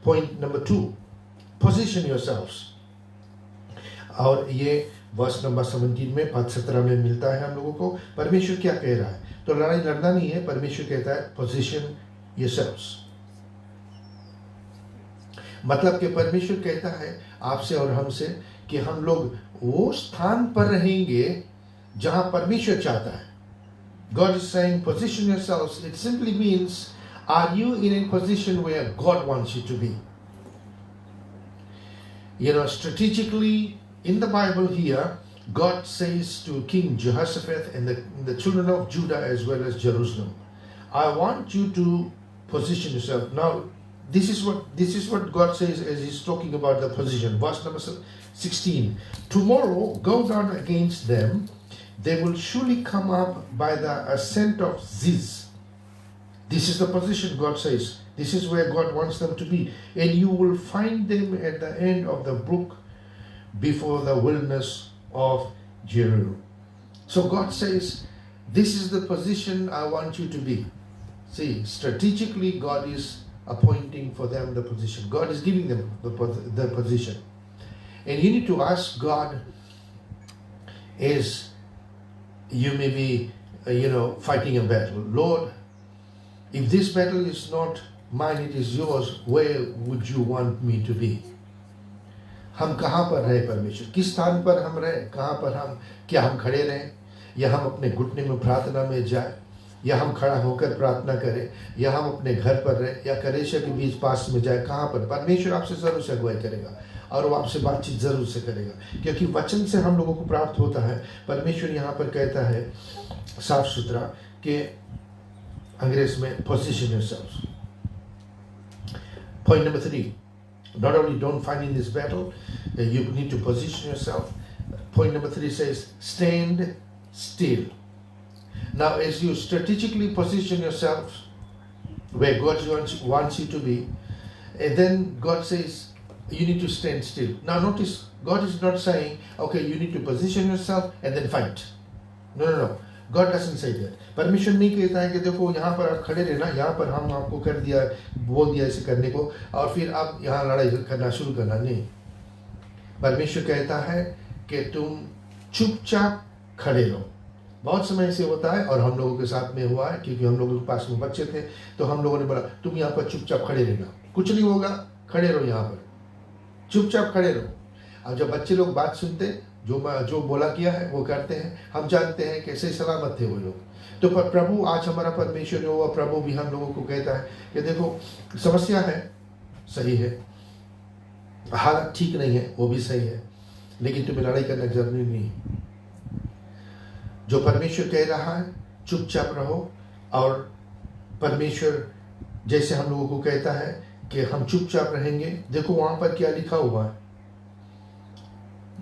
Point number 2, position yourselves. और ये वर्स नंबर 17 में, पद 17 में मिलता है हम लोगों को। परमेश्वर क्या कह रहा है? तो लड़ाई लड़ना नहीं है, परमेश्वर कहता है पोजीशन योरसेल्व्स। मतलब कि परमेश्वर कहता है आपसे और हमसे कि हम लोग वो स्थान पर रहेंगे जहां परमेश्वर चाहता है। God is saying position yourselves. It simply means, are you in a position where God wants you to be? You know, strategically in the Bible here, God says to King Jehoshaphat and the children of Judah as well as Jerusalem, I want you to position yourself. Now, this is what God says as He's talking about the position. Verse number 16. Tomorrow go down against them. They will surely come up by the ascent of Ziz. This is the position, God says. This is where God wants them to be. And you will find them at the end of the brook before the wilderness of Jeruel. So God says, this is the position I want you to be. See, strategically God is appointing for them the position. God is giving them the position. And you need to ask God, as you may be, fighting a battle. Lord, if this battle is not mine, it is yours, where would you want me to be? हम कहाँ पर रहे परमेश्वर? किस स्थान पर हम रहे? कहाँ पर हम, क्या हम खड़े रहें, या हम अपने घुटने में प्रार्थना में जाए, या हम खड़ा होकर प्रार्थना करें, या हम अपने घर पर रहें, या कलेशा के बीच पास में जाए? कहाँ पर? परमेश्वर आपसे जरूर से अगुवाई करेगा और वो आपसे बातचीत जरूर से करेगा, क्योंकि वचन से हम लोगों को प्राप्त होता है। परमेश्वर यहाँ पर कहता है साफ सुथरा कि अंग्रेज में position yourselves. Point number 3, not only don't fight in this battle, you need to position yourself. Point number 3 says, stand still. Now, as you strategically position yourself where God wants you to be, and then God says, you need to stand still. Now notice, God is not saying, okay, you need to position yourself and then fight. No. God doesn't say that. परमेश्वर नहीं कहता है कि देखो यहाँ पर आप खड़े रहना, यहाँ पर हम आपको कर दिया, बोल दिया इसे करने को, और फिर आप यहाँ लड़ाई करना शुरू करना। नहीं, परमेश्वर कहता है कि तुम चुपचाप खड़े रहो। बहुत समय से होता है, और हम लोगों के साथ में हुआ है, क्योंकि हम लोगों के पास में बच्चे थे, तो हम लोगों ने बोला तुम यहाँ पर चुपचाप खड़े रहना, कुछ नहीं होगा, खड़े रहो, यहाँ पर चुपचाप खड़े रहो। अब जब बच्चे लोग बात सुनते, जो बोला किया है वो करते हैं, हम जानते हैं कैसे सलामत थे वो लोग। तो प्रभु, आज हमारा परमेश्वर जो हुआ प्रभु भी हम लोगों को कहता है कि देखो समस्या है, सही है, हालत ठीक नहीं है, वो भी सही है, लेकिन तुम्हें लड़ाई करना जरूरी नहीं। जो परमेश्वर कह रहा है चुपचाप रहो। और परमेश्वर जैसे हम लोगों को कहता है कि हम चुपचाप रहेंगे, देखो वहां पर क्या लिखा हुआ है।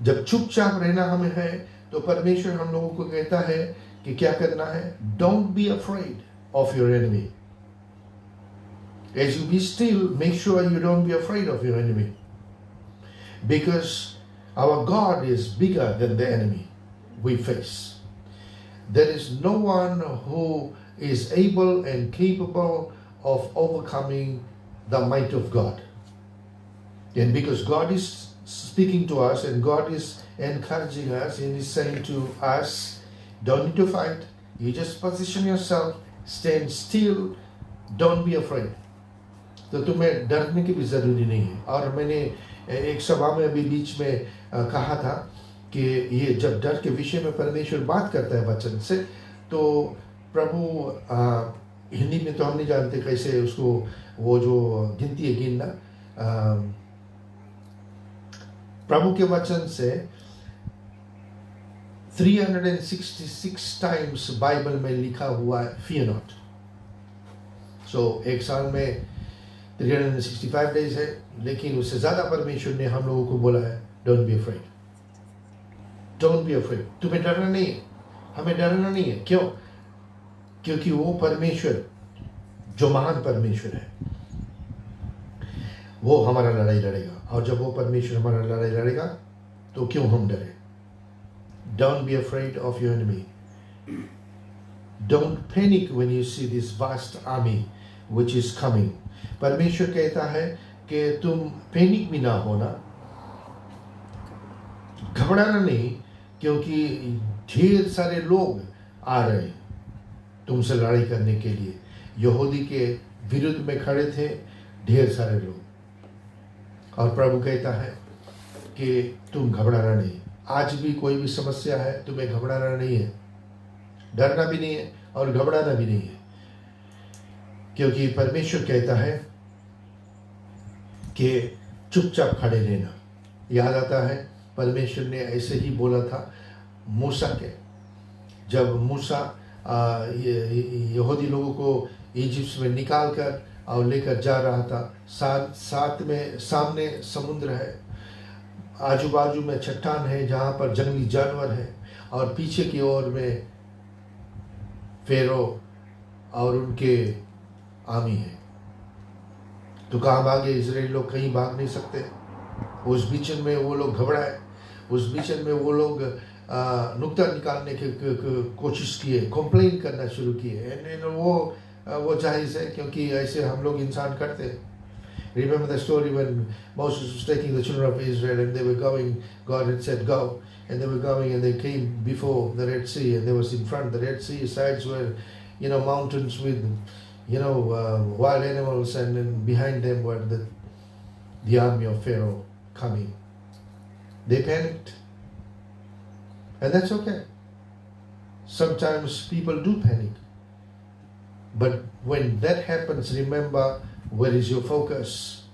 जब चुपचाप रहना हमें है, तो परमेश्वर हम लोगों को कहता है कि क्या करना है? Don't be afraid of your enemy. As you be still, make sure you don't be afraid of your enemy, because our God is bigger than the enemy we face. There is no one who is able and capable of overcoming the might of God. And because God is speaking to us and God is encouraging us and is saying to us, don't need to fight. You just position yourself, stand still, don't be afraid. तो तुम्हें डरने की भी ज़रूरी नहीं है. और मैंने एक सभा में अभी बीच में कहा था कि ये जब डर के विषय में परमेश्वर बात करता है वचन से, तो प्रभु हिंदी में तो हम नहीं जानते कैसे उसको वो जो गिनती है गिनना, प्रभु के वचन से 366 टाइम्स बाइबल में लिखा हुआ है fear not. सो एक साल में 365 डेज है, लेकिन उससे ज़्यादा परमेश्वर ने हम लोगों को बोला है don't be afraid, don't be afraid. तुम्हें डरना नहीं है, हमें डरना नहीं है. क्यों? क्योंकि वो परमेश्वर जो महान परमेश्वर है वो हमारा लड़ाई लड़ेगा. और जब वो परमेश्वर हमारा लड़ाई लड़ेगा तो क्यों हम डरे? Don't be afraid of your enemy. Don't panic when you see this vast army which is coming. परमेश्वर कहता है कि तुम पैनिक भी ना होना, घबराना नहीं, क्योंकि ढेर सारे लोग आ रहे हैं तुमसे लड़ाई करने के लिए. यहूदी के विरुद्ध में खड़े थे ढेर सारे लोग, और प्रभु कहता है कि तुम घबराना नहीं. आज भी कोई भी समस्या है, तुम्हें घबराना नहीं है, डरना भी नहीं है और घबराना भी नहीं है, क्योंकि परमेश्वर कहता है कि चुपचाप खड़े रहना. याद आता है परमेश्वर ने ऐसे ही बोला था मूसा के, जब मूसा यहूदी लोगों को इजिप्ट में निकाल कर और लेकर जा रहा था. साथ में सामने समुद्र है, आजू बाजू में चट्टान है जहाँ पर जंगली जानवर है, और पीछे की ओर में फेरो और उनके आर्मी है. तो कहाँ भागे इजराइल लोग? कहीं भाग नहीं सकते. उस बीच में वो लोग घबराए, उस बीच में वो लोग नुक्ता निकालने की कोशिश किए, कंप्लेन करना शुरू किए. वो जाहिर है, क्योंकि ऐसे हम लोग इंसान करते हैं. Remember the story when Moses was taking the children of Israel and they were going, God had said go, and they were going and they came before the Red Sea, and they was in front. The Red Sea sides were, mountains with, wild animals, and then behind them were the army of Pharaoh coming. They panicked. And that's okay. Sometimes people do panic. But when that happens, remember, where is your focus?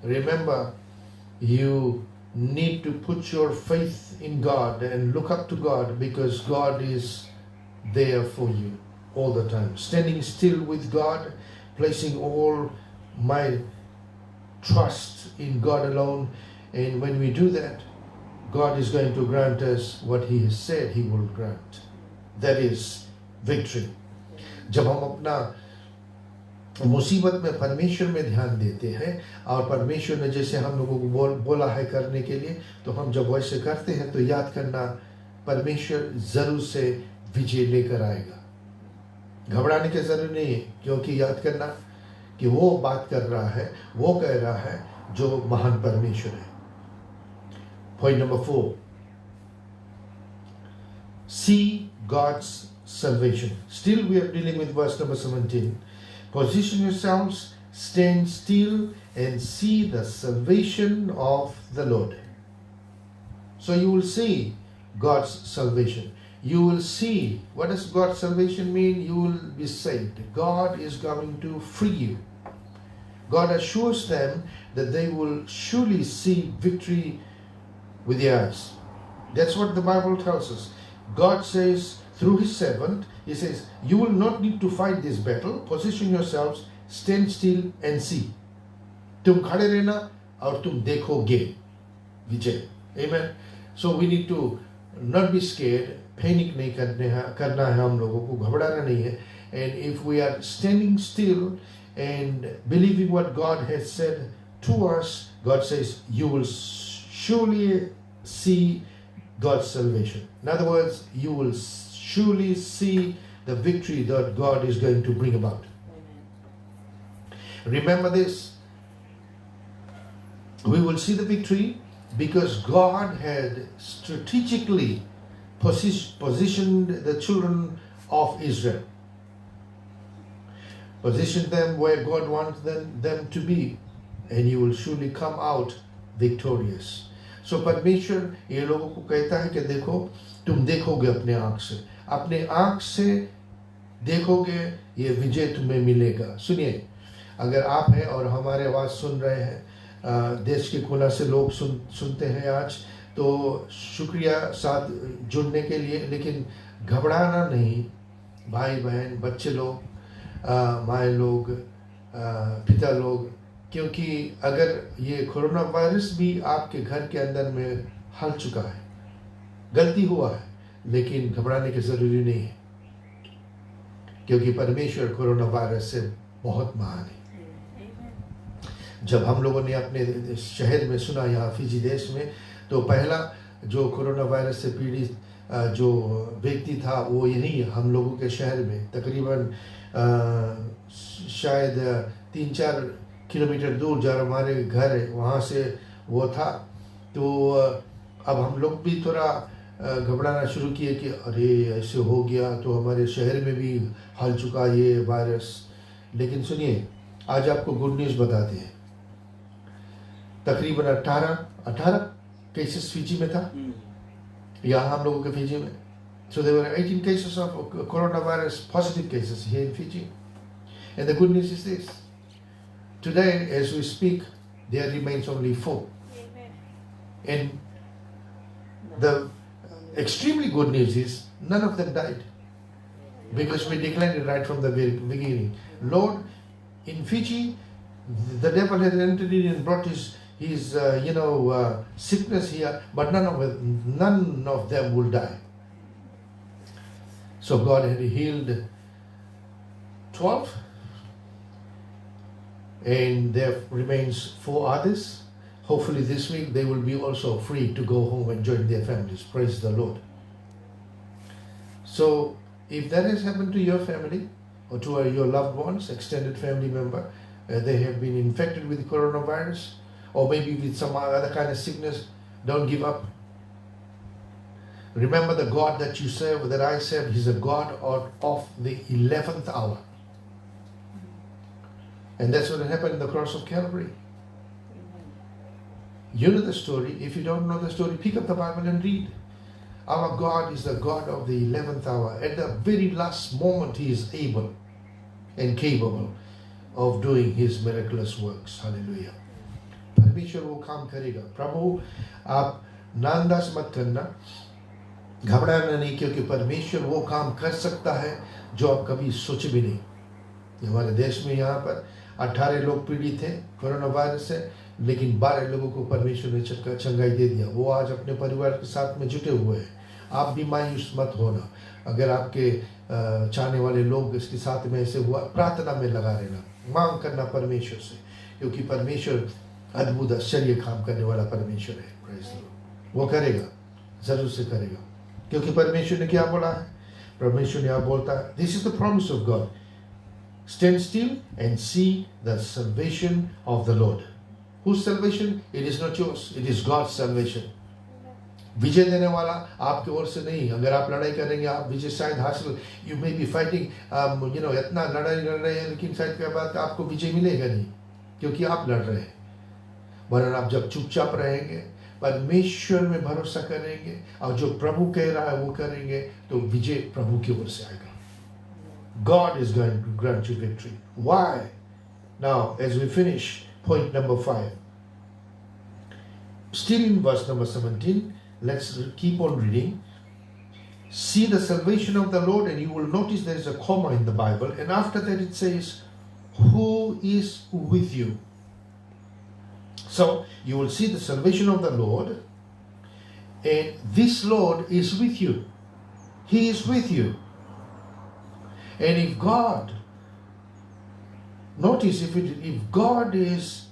Remember, you need to put your faith in God and look up to God, because God is there for you all the time. Standing still with God, placing all my trust in God alone. And when we do that, God is going to grant us what He has said He will grant. That is victory. जब हम अपना मुसीबत में परमेश्वर में ध्यान देते हैं, और परमेश्वर ने जैसे हम लोगों को बोला है करने के लिए, तो हम जब वैसे करते हैं तो याद करना, परमेश्वर जरूर से विजय लेकर आएगा. घबराने की जरूरत नहीं है, क्योंकि याद करना कि वो बात कर रहा है, वो कह रहा है जो महान परमेश्वर है. Point number 4. See God's salvation. Still we are dealing with verse number 17. Position yourselves, stand still, and see the salvation of the Lord. So you will see God's salvation. You will see, what does God's salvation mean? You will be saved. God is going to free you. God assures them that they will surely see victory with their eyes. That's what the Bible tells us. God says through His servant, He says, you will not need to fight this battle. Position yourselves, stand still and see. तुम खड़े रहना और तुम देखोगे विजय. Amen. So we need to not be scared. Panic नहीं करना है हम लोगों को, घबराना नहीं है. And if we are standing still and believing what God has said to us, God says, you will surely see God's salvation. In other words, you will surely see the victory that God is going to bring about. Remember this. We will see the victory because God had strategically positioned the children of Israel. Position them where God wants them to be, and you will surely come out victorious. So परमेश्वर ये लोगों को कहता है कि देखो, तुम देखोगे अपने आंख से देखोगे, ये विजय तुम्हें मिलेगा. सुनिए, अगर आप हैं और हमारे आवाज सुन रहे हैं, देश के कोना से लोग सुनते हैं आज, तो शुक्रिया साथ जुड़ने के लिए. लेकिन घबराना नहीं, भाई बहन, बच्चे लोग, माए लोग, पिता लोग, क्योंकि अगर ये कोरोना वायरस भी आपके घर के अंदर में हल चुका है, गलती हुआ है, लेकिन घबराने की जरूरी नहीं है, क्योंकि परमेश्वर कोरोना वायरस से बहुत महान है. जब हम लोगों ने अपने शहर में सुना, यहाँ फिजी देश में, तो पहला जो कोरोना वायरस से पीड़ित जो व्यक्ति था वो यही हम लोगों के शहर में तकरीबन शायद 3-4 किलोमीटर दूर जहाँ हमारे घर है वहाँ से वो था. तो अब हम लोग भी थोड़ा घबराना शुरू किए कि अरे ऐसे हो गया तो हमारे शहर में भी हल चुका ये वायरस. लेकिन सुनिए, आज आपको गुड न्यूज़ बताते हैं. तकरीबन 18 केसेस फिजी में था, यहाँ हम लोगों के फिजी में. So there were 18 cases of coronavirus, positive cases here in Fiji. And the good news is this. Today, as we speak, there remains only 4. Amen. And the extremely good news is none of them died. Because we declared it right from the very beginning. Lord, in Fiji, the devil had entered in and brought his sickness here, but none of them will die. So God had healed 12, and there remains 4 others. Hopefully this week they will be also free to go home and join their families. Praise the Lord. So if that has happened to your family or to your loved ones, extended family member, they have been infected with coronavirus or maybe with some other kind of sickness, don't give up. Remember the God that you serve, that I serve, He's a God of the 11th hour. And that's what happened in the cross of Calvary. You know the story. If you don't know the story, pick up the Bible and read. Our God is the God of the 11th hour. At the very last moment, He is able and capable of doing His miraculous works. Hallelujah. परमेश्वर वो काम करेगा. प्रभु आप नांदास मत करना, घबराना नहीं, क्योंकि परमेश्वर वो काम कर सकता है जो आप कभी सोचे भी नहीं. हमारे देश में यहाँ पर 18 लोग पीड़ित थे कोरोना वायरस से, लेकिन 12 लोगों को परमेश्वर ने चंगाई दे दिया. वो आज अपने परिवार के साथ में जुटे हुए हैं. आप भी मायूस मत होना. अगर आपके चाहने वाले लोग इसके साथ में ऐसे हुआ, प्रार्थना में लगा रहना, मांग करना परमेश्वर से, क्योंकि परमेश्वर अद्भुत आश्चर्य काम करने वाला परमेश्वर है. Praise the Lord. वो करेगा, जरूर से करेगा, क्योंकि परमेश्वर ने क्या बोला है. परमेश्वर ने आप बोलता है, this is the promise of God, stand still and see the salvation of the Lord. Whose salvation? It is not yours, it is God's salvation. विजय देने वाला आपके ओर से नहीं. अगर आप लड़ाई करेंगे, आप विजय शायद हासिल, you may be fighting, इतना लड़ाई लड़ रहे हैं, लेकिन शायद क्या बात है, आपको विजय मिलेगा नहीं, क्योंकि आप लड़ रहे हैं. वरना आप जब चुपचाप रहेंगे, परमेश्वर में भरोसा करेंगे और जो प्रभु कह रहा है वो करेंगे, तो विजय प्रभु की ओर से आएगा. God is going to grant you victory. Why? Now, as we finish point number 5, still in verse number 17, let's keep on reading. See the salvation of the Lord, and you will notice there is a comma in the Bible, and after that it says, who is with you? So, you will see the salvation of the Lord, and this Lord is with you. He is with you. And if God, notice if God is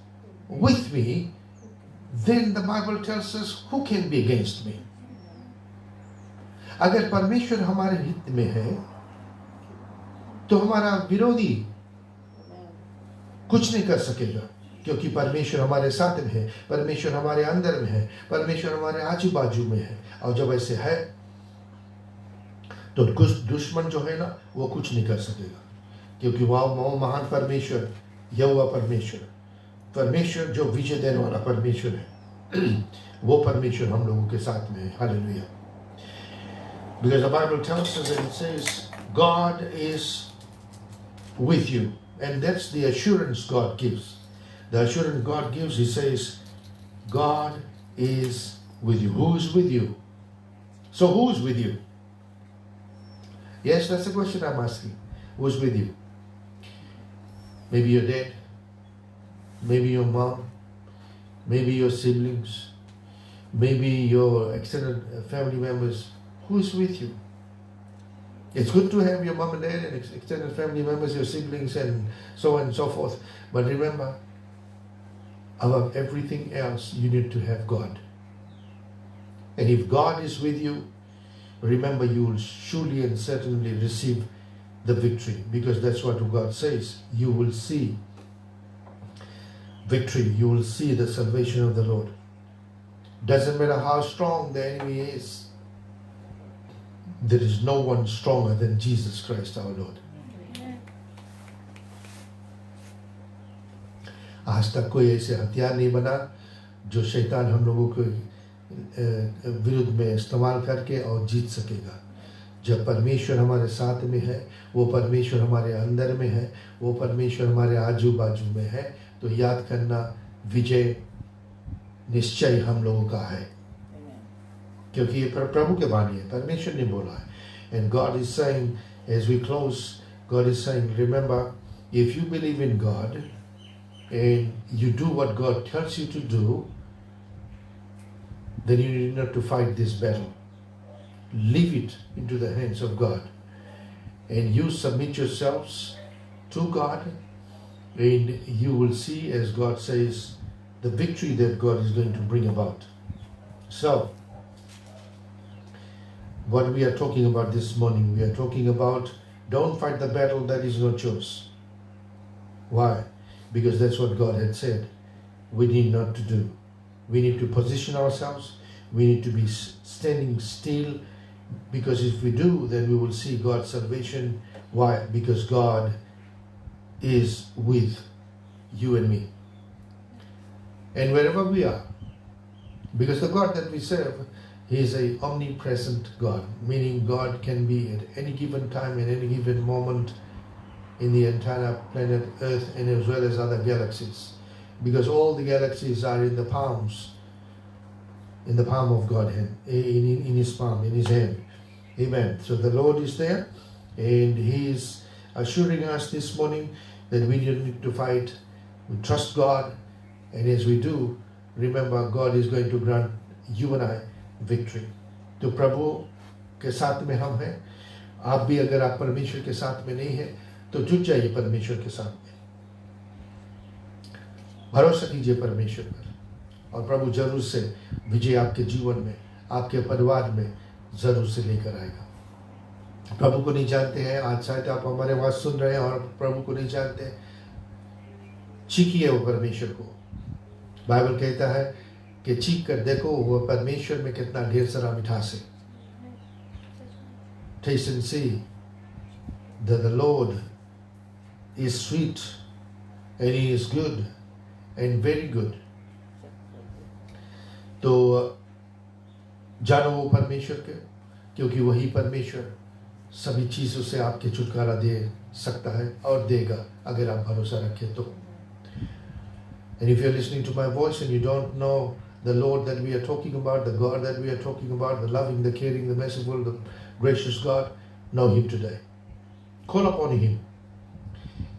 with me, then the Bible tells us, who can be against me? अगर परमेश्वर हमारे हित में है तो हमारा विरोधी कुछ नहीं कर सकेगा, क्योंकि परमेश्वर हमारे साथ में है, परमेश्वर हमारे अंदर में है, परमेश्वर हमारे आजू बाजू में है। और जब ऐसे है तो कुछ दुश्मन जो है ना वो कुछ नहीं कर सकेगा, क्योंकि वो महान परमेश्वर, यहोवा परमेश्वर, परमेश्वर जो विजय देने वाला परमेश्वर है, वो परमेश्वर हम लोगों के साथ में है। Hallelujah. Because the Bible tells us, and it says God is with you, and that's the assurance God gives. The assurance God gives, He says, God is with you. Who is with you? So who is with you? Yes, that's the question I'm asking. Who is with you? Maybe your dad, maybe your mom, maybe your siblings, maybe your extended family members. Who is with you? It's good to have your mom and dad and extended family members, your siblings, and so on and so forth. But remember, above everything else, you need to have God. And if God is with you, remember, you will surely and certainly receive the victory, because that's what God says. You will see victory. You will see the salvation of the Lord. Doesn't matter how strong the enemy is. There is no one stronger than Jesus Christ our Lord. आज तक कोई ऐसे हथियार नहीं बना जो शैतान हम लोगों को विरुद्ध में इस्तेमाल करके और जीत सकेगा। जब परमेश्वर हमारे साथ में है, वो परमेश्वर हमारे अंदर में है, वो परमेश्वर हमारे आजू बाजू में है, तो याद करना, विजय निश्चय हम लोगों का है, क्योंकि ये प्रभु के वाणी है, परमेश्वर ने बोला है। And God is saying, as we close, God is saying, remember, if you believe in God and you do what God tells you to do, then you need not to fight this battle. Leave it into the hands of God, and you submit yourselves to God, and you will see, as God says, the victory that God is going to bring about. So, what we are talking about this morning, we are talking about don't fight the battle that is not yours. Why? Because that's what God had said we need not to do. We need to position ourselves. We need to be standing still, because if we do, then we will see God's salvation. Why? Because God is with you and me. And wherever we are, because the God that we serve, He is an omnipresent God, meaning God can be at any given time, at any given moment in the entire planet Earth, and as well as other galaxies. Because all the galaxies are in the palm of God's hand, in His palm, in His hand. Amen. So the Lord is there, and He is assuring us this morning that we don't need to fight. We trust God, and as we do, remember, God is going to grant you and I victory. तो प्रभु के साथ में हम हैं। आप भी अगर आप परमेश्वर के साथ में नहीं हैं तो जुट जाइए परमेश्वर के साथ में, भरोसा कीजिए परमेश्वर पर, और प्रभु जरूर से विजय आपके जीवन में, आपके परिवार में जरूर से लेकर आएगा। प्रभु को नहीं जानते हैं, आज शायद आप हमारे आवाज सुन रहे हैं और प्रभु को नहीं जानते, चीखिए वो परमेश्वर को। बाइबल कहता है कि चीख कर देखो वो परमेश्वर में कितना ढेर सारा मिठास है। Taste and see that the Lord is sweet and He is good and very good. तो जानो वो परमेश्वर के, क्योंकि वही परमेश्वर सभी चीजों से आपके छुटकारा दे सकता है और देगा अगर आप भरोसा रखें तो। And if you're listening to my voice and you don't know the Lord that we are talking about, the God that we are talking about, the loving, the caring, the merciful, the gracious God, know Him today. Call upon Him,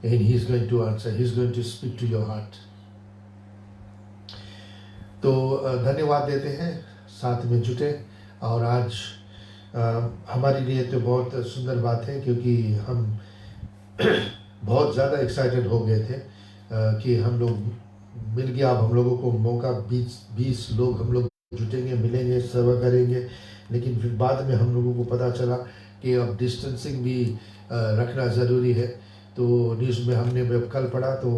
and He's going to answer. He's going to speak to your heart. तो धन्यवाद देते हैं, साथ में जुटे। और आज हमारे लिए तो बहुत सुंदर बात है, क्योंकि हम बहुत ज़्यादा एक्साइटेड हो गए थे कि हम लोग मिल गया। अब हम लोगों को मौका 20 लोग हम लोग जुटेंगे, मिलेंगे, सेवा करेंगे, लेकिन फिर बाद में हम लोगों को पता चला कि अब डिस्टेंसिंग भी रखना ज़रूरी है। तो न्यूज़ में हमने जब कल पढ़ा तो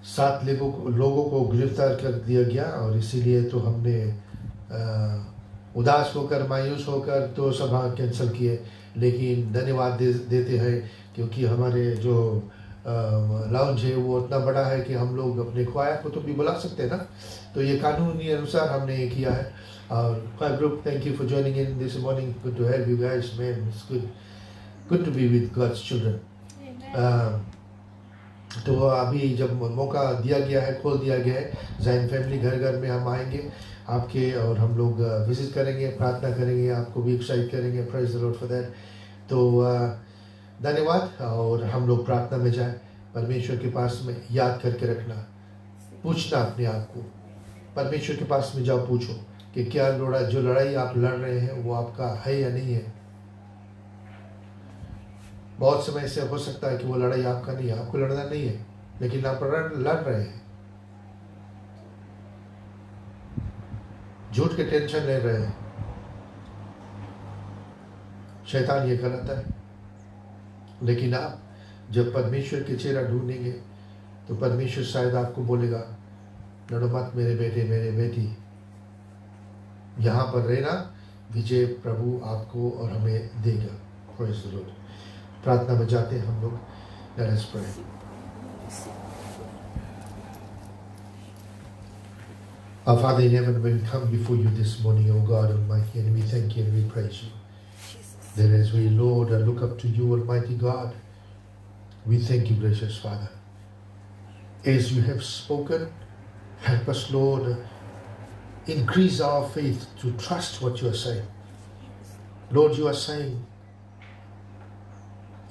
7 लोगों को गिरफ्तार कर दिया गया, और इसीलिए तो हमने उदास होकर, मायूस होकर तो सभा कैंसिल किए। लेकिन धन्यवाद देते हैं क्योंकि हमारे जो लाउंज है वो इतना बड़ा है कि हम लोग अपने ख्वाया को तो भी बुला सकते हैं ना। तो ये कानूनी अनुसार हमने ये किया है। और ख्वाया group, thank you for joining in this morning. Good to have you guys, man. It's good to be with God's children. तो अभी जब मौका दिया गया है, खोल दिया गया है, ज़ाइन फैमिली घर घर में हम आएंगे आपके, और हम लोग विजिट करेंगे, प्रार्थना करेंगे, आपको भी एक्साइट करेंगे। Praise the Lord for that. तो धन्यवाद। और हम लोग प्रार्थना में जाए, परमेश्वर के पास में याद करके रखना, पूछना अपने आप को, परमेश्वर के पास में जाओ, पूछो कि क्या जो लड़ाई आप लड़ रहे हैं वो आपका है या नहीं है। बहुत समय से हो सकता है कि वो लड़ाई आपका नहीं है, आपको लड़ना नहीं है, लेकिन आप लड़ रहे हैं, झूठ के टेंशन ले रहे हैं। शैतान ये कराता है। लेकिन आप जब परमेश्वर के चेहरा ढूंढेंगे तो परमेश्वर शायद आपको बोलेगा, लड़ो मत मेरे बेटे, मेरे बेटी, यहाँ पर रहना, विजय प्रभु आपको और हमें देगा। Praise the Lord. प्रार्थना में जाते हैं हम लोग। Let us pray. Our Father in heaven, we come before you this morning, O God Almighty, and we thank you and we praise you. That as we, Lord, look up to you, Almighty God, we thank you, gracious Father. As you have spoken, help us, Lord, increase our faith to trust what you are saying. Lord, you are saying,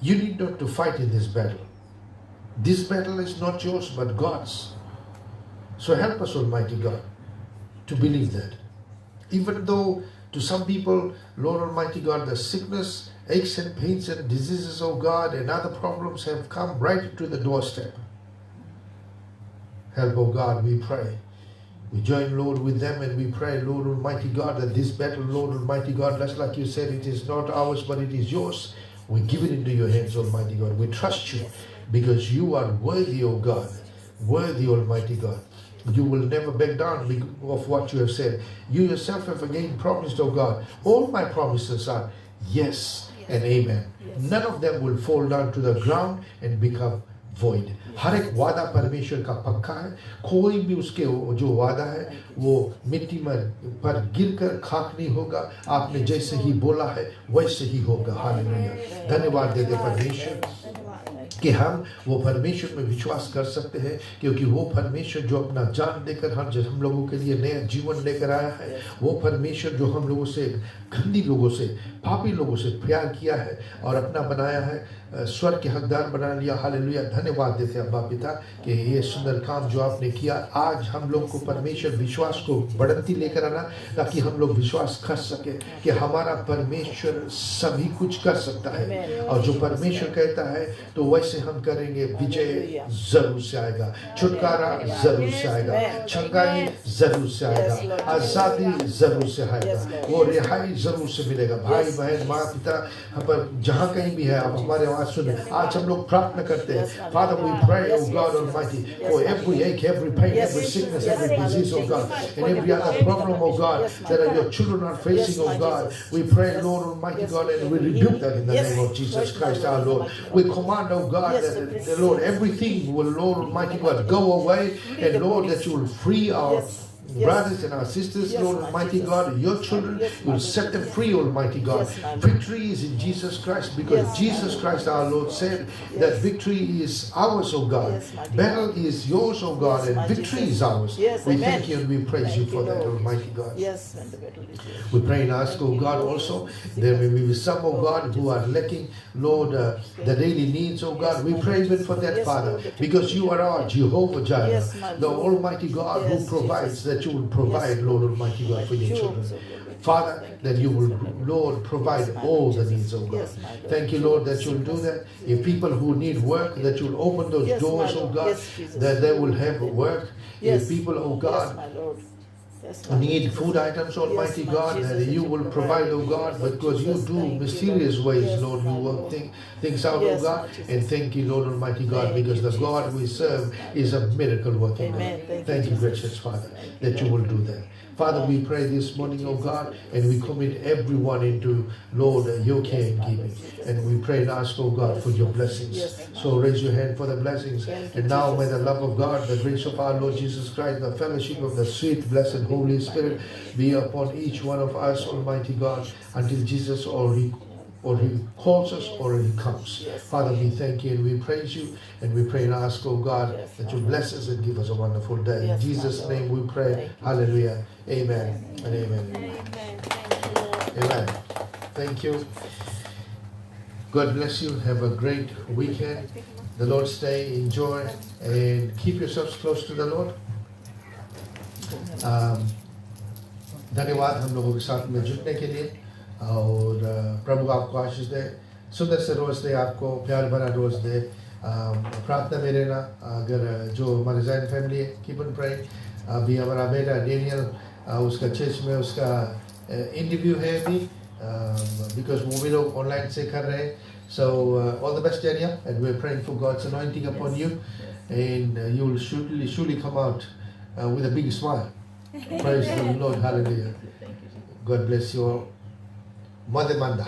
you need not to fight in this battle. This battle is not yours, but God's. So help us, Almighty God, to believe that. Even though to some people, Lord Almighty God, the sickness, aches and pains and diseases, oh God, and other problems have come right to the doorstep. Help, oh God, we pray. We join, Lord, with them, and we pray, Lord Almighty God, that this battle, Lord Almighty God, just like you said, it is not ours, but it is yours. We give it into your hands, Almighty God. We trust you because you are worthy, O God. Worthy, Almighty God. You will never back down of what you have said. You yourself have again promised, O God. All my promises are yes and amen. None of them will fall down to the ground and become void. हर एक वादा परमेश्वर का पक्का है। कोई भी उसके जो वादा है वो मिट्टी में पर गिरकर खाक नहीं होगा। आपने जैसे ही बोला है वैसे ही होगा। हालेलुया। धन्यवाद देते परमेश्वर कि हम वो परमेश्वर में विश्वास कर सकते हैं, क्योंकि वो परमेश्वर जो अपना जान देकर हम लोगों के लिए नया जीवन लेकर आया है, वो परमेश्वर जो हम लोगों से, गंदी लोगों से, पापी लोगों से प्यार किया है और अपना बनाया है, स्वर्ग के हकदार बना लिया। हालेलुया। धन्यवाद देते हैं अब्बा पिता कि ये सुंदर काम जो आपने किया। आज हम लोग को परमेश्वर विश्वास को बढ़ती लेकर आना, ताकि हम लोग विश्वास कर सके कि हमारा परमेश्वर सभी कुछ कर सकता है, और जो परमेश्वर कहता है तो वैसे हम करेंगे। विजय जरूर से आएगा, छुटकारा जरूर से आएगा, छंगाई जरूर से आएगा, आजादी जरूर से आएगा, वो रिहाई जरूर से मिलेगा। भाई बहन, माँ पिता, पर जहाँ कहीं भी है आप हमारे आवाज सुने, आज हम लोग प्रार्थना करते हैं। Father, we pray, oh God Almighty, for every ache, every pain, every sickness, every disease, oh God, and every other problem, oh God, that your children are facing, oh God. We pray, Lord Almighty God, and we rebuke that in the name of Jesus Christ our Lord. We command, oh God, that the Lord, everything will, Lord Almighty God, go away, and Lord, that you will free our brothers and our sisters, Lord Almighty God, your children, will set them free, Almighty God. Victory is in Jesus Christ, because Jesus Christ our Lord said that victory is ours, O God. Battle is yours, O God, and victory is ours. We thank you and we praise you for that, Almighty God. We pray and ask, O God, also, there may be some, O God, who are lacking, Lord, the daily needs, O God. We pray even for that, Father, because you are our Jehovah Jireh, the Almighty God who provides, that you will provide, Lord Almighty God, for your children. Father, that you will, Lord, provide all the needs, oh God. Thank you, Lord, that you'll do that. If people who need work, that you'll open those doors, oh God, that they will have work. If people, oh God, Lord. need food items, Almighty Yes, Lord God, Jesus, and that you you will provide, provide, oh Lord God, Jesus. because you Jesus, do thank you, mysterious Lord. ways, Yes, Lord. You Father, work Lord. things out, oh Yes, God, Lord and Jesus. thank you, Lord Almighty God, Thank because you, the God Jesus. we Yes, serve Father. is a miracle working God. Amen. Thank you, Thank you, Jesus. gracious Father, Thank you, that you Lord. will do that. Father, we pray this Thank you, morning, oh Jesus. God, Let and we us commit everyone into, Lord, your care Yes, and Father keeping. Jesus. And we pray and ask, oh God, Yes, for your Lord. blessings. Yes, So Father. raise your hand for the blessings. Thank you, And now may Jesus. the love of God, the grace of our Lord Jesus Christ, the fellowship of the sweet, blessed Holy Spirit be upon each one of us, Almighty God, until Jesus or He calls us or He comes. Yes. Father, we thank you and we praise you and we pray and ask, oh God, Yes, that you Father. bless us and give us a wonderful day. In Yes, Jesus' Father. name we pray. Thank you, Hallelujah. Amen and amen. Amen. Thank you, Lord. Amen. Thank you. God bless you. Have a great weekend. The Lord stay, enjoy, and keep yourselves close to the Lord. धन्यवाद हम लोगों के साथ में जुड़ने के लिए और प्रभु आपको आशीष दे, सुंदर से रोज दे, आपको प्यार भरा रोज दे। प्रार्थना में रहना, अगर जो हमारे जैन फैमिली है, कीप ऑन प्रेइंग। अभी हमारा बेटा डेनियल, उसका चर्च में उसका इंटरव्यू है अभी, बिकॉज वो भी लोग ऑनलाइन से कर रहे हैं। So all the best, Daniel, and we're praying for God's anointing upon you, and you will surely come out with a big smile. Praise the Lord, hallelujah. God bless you all. Mother Manda.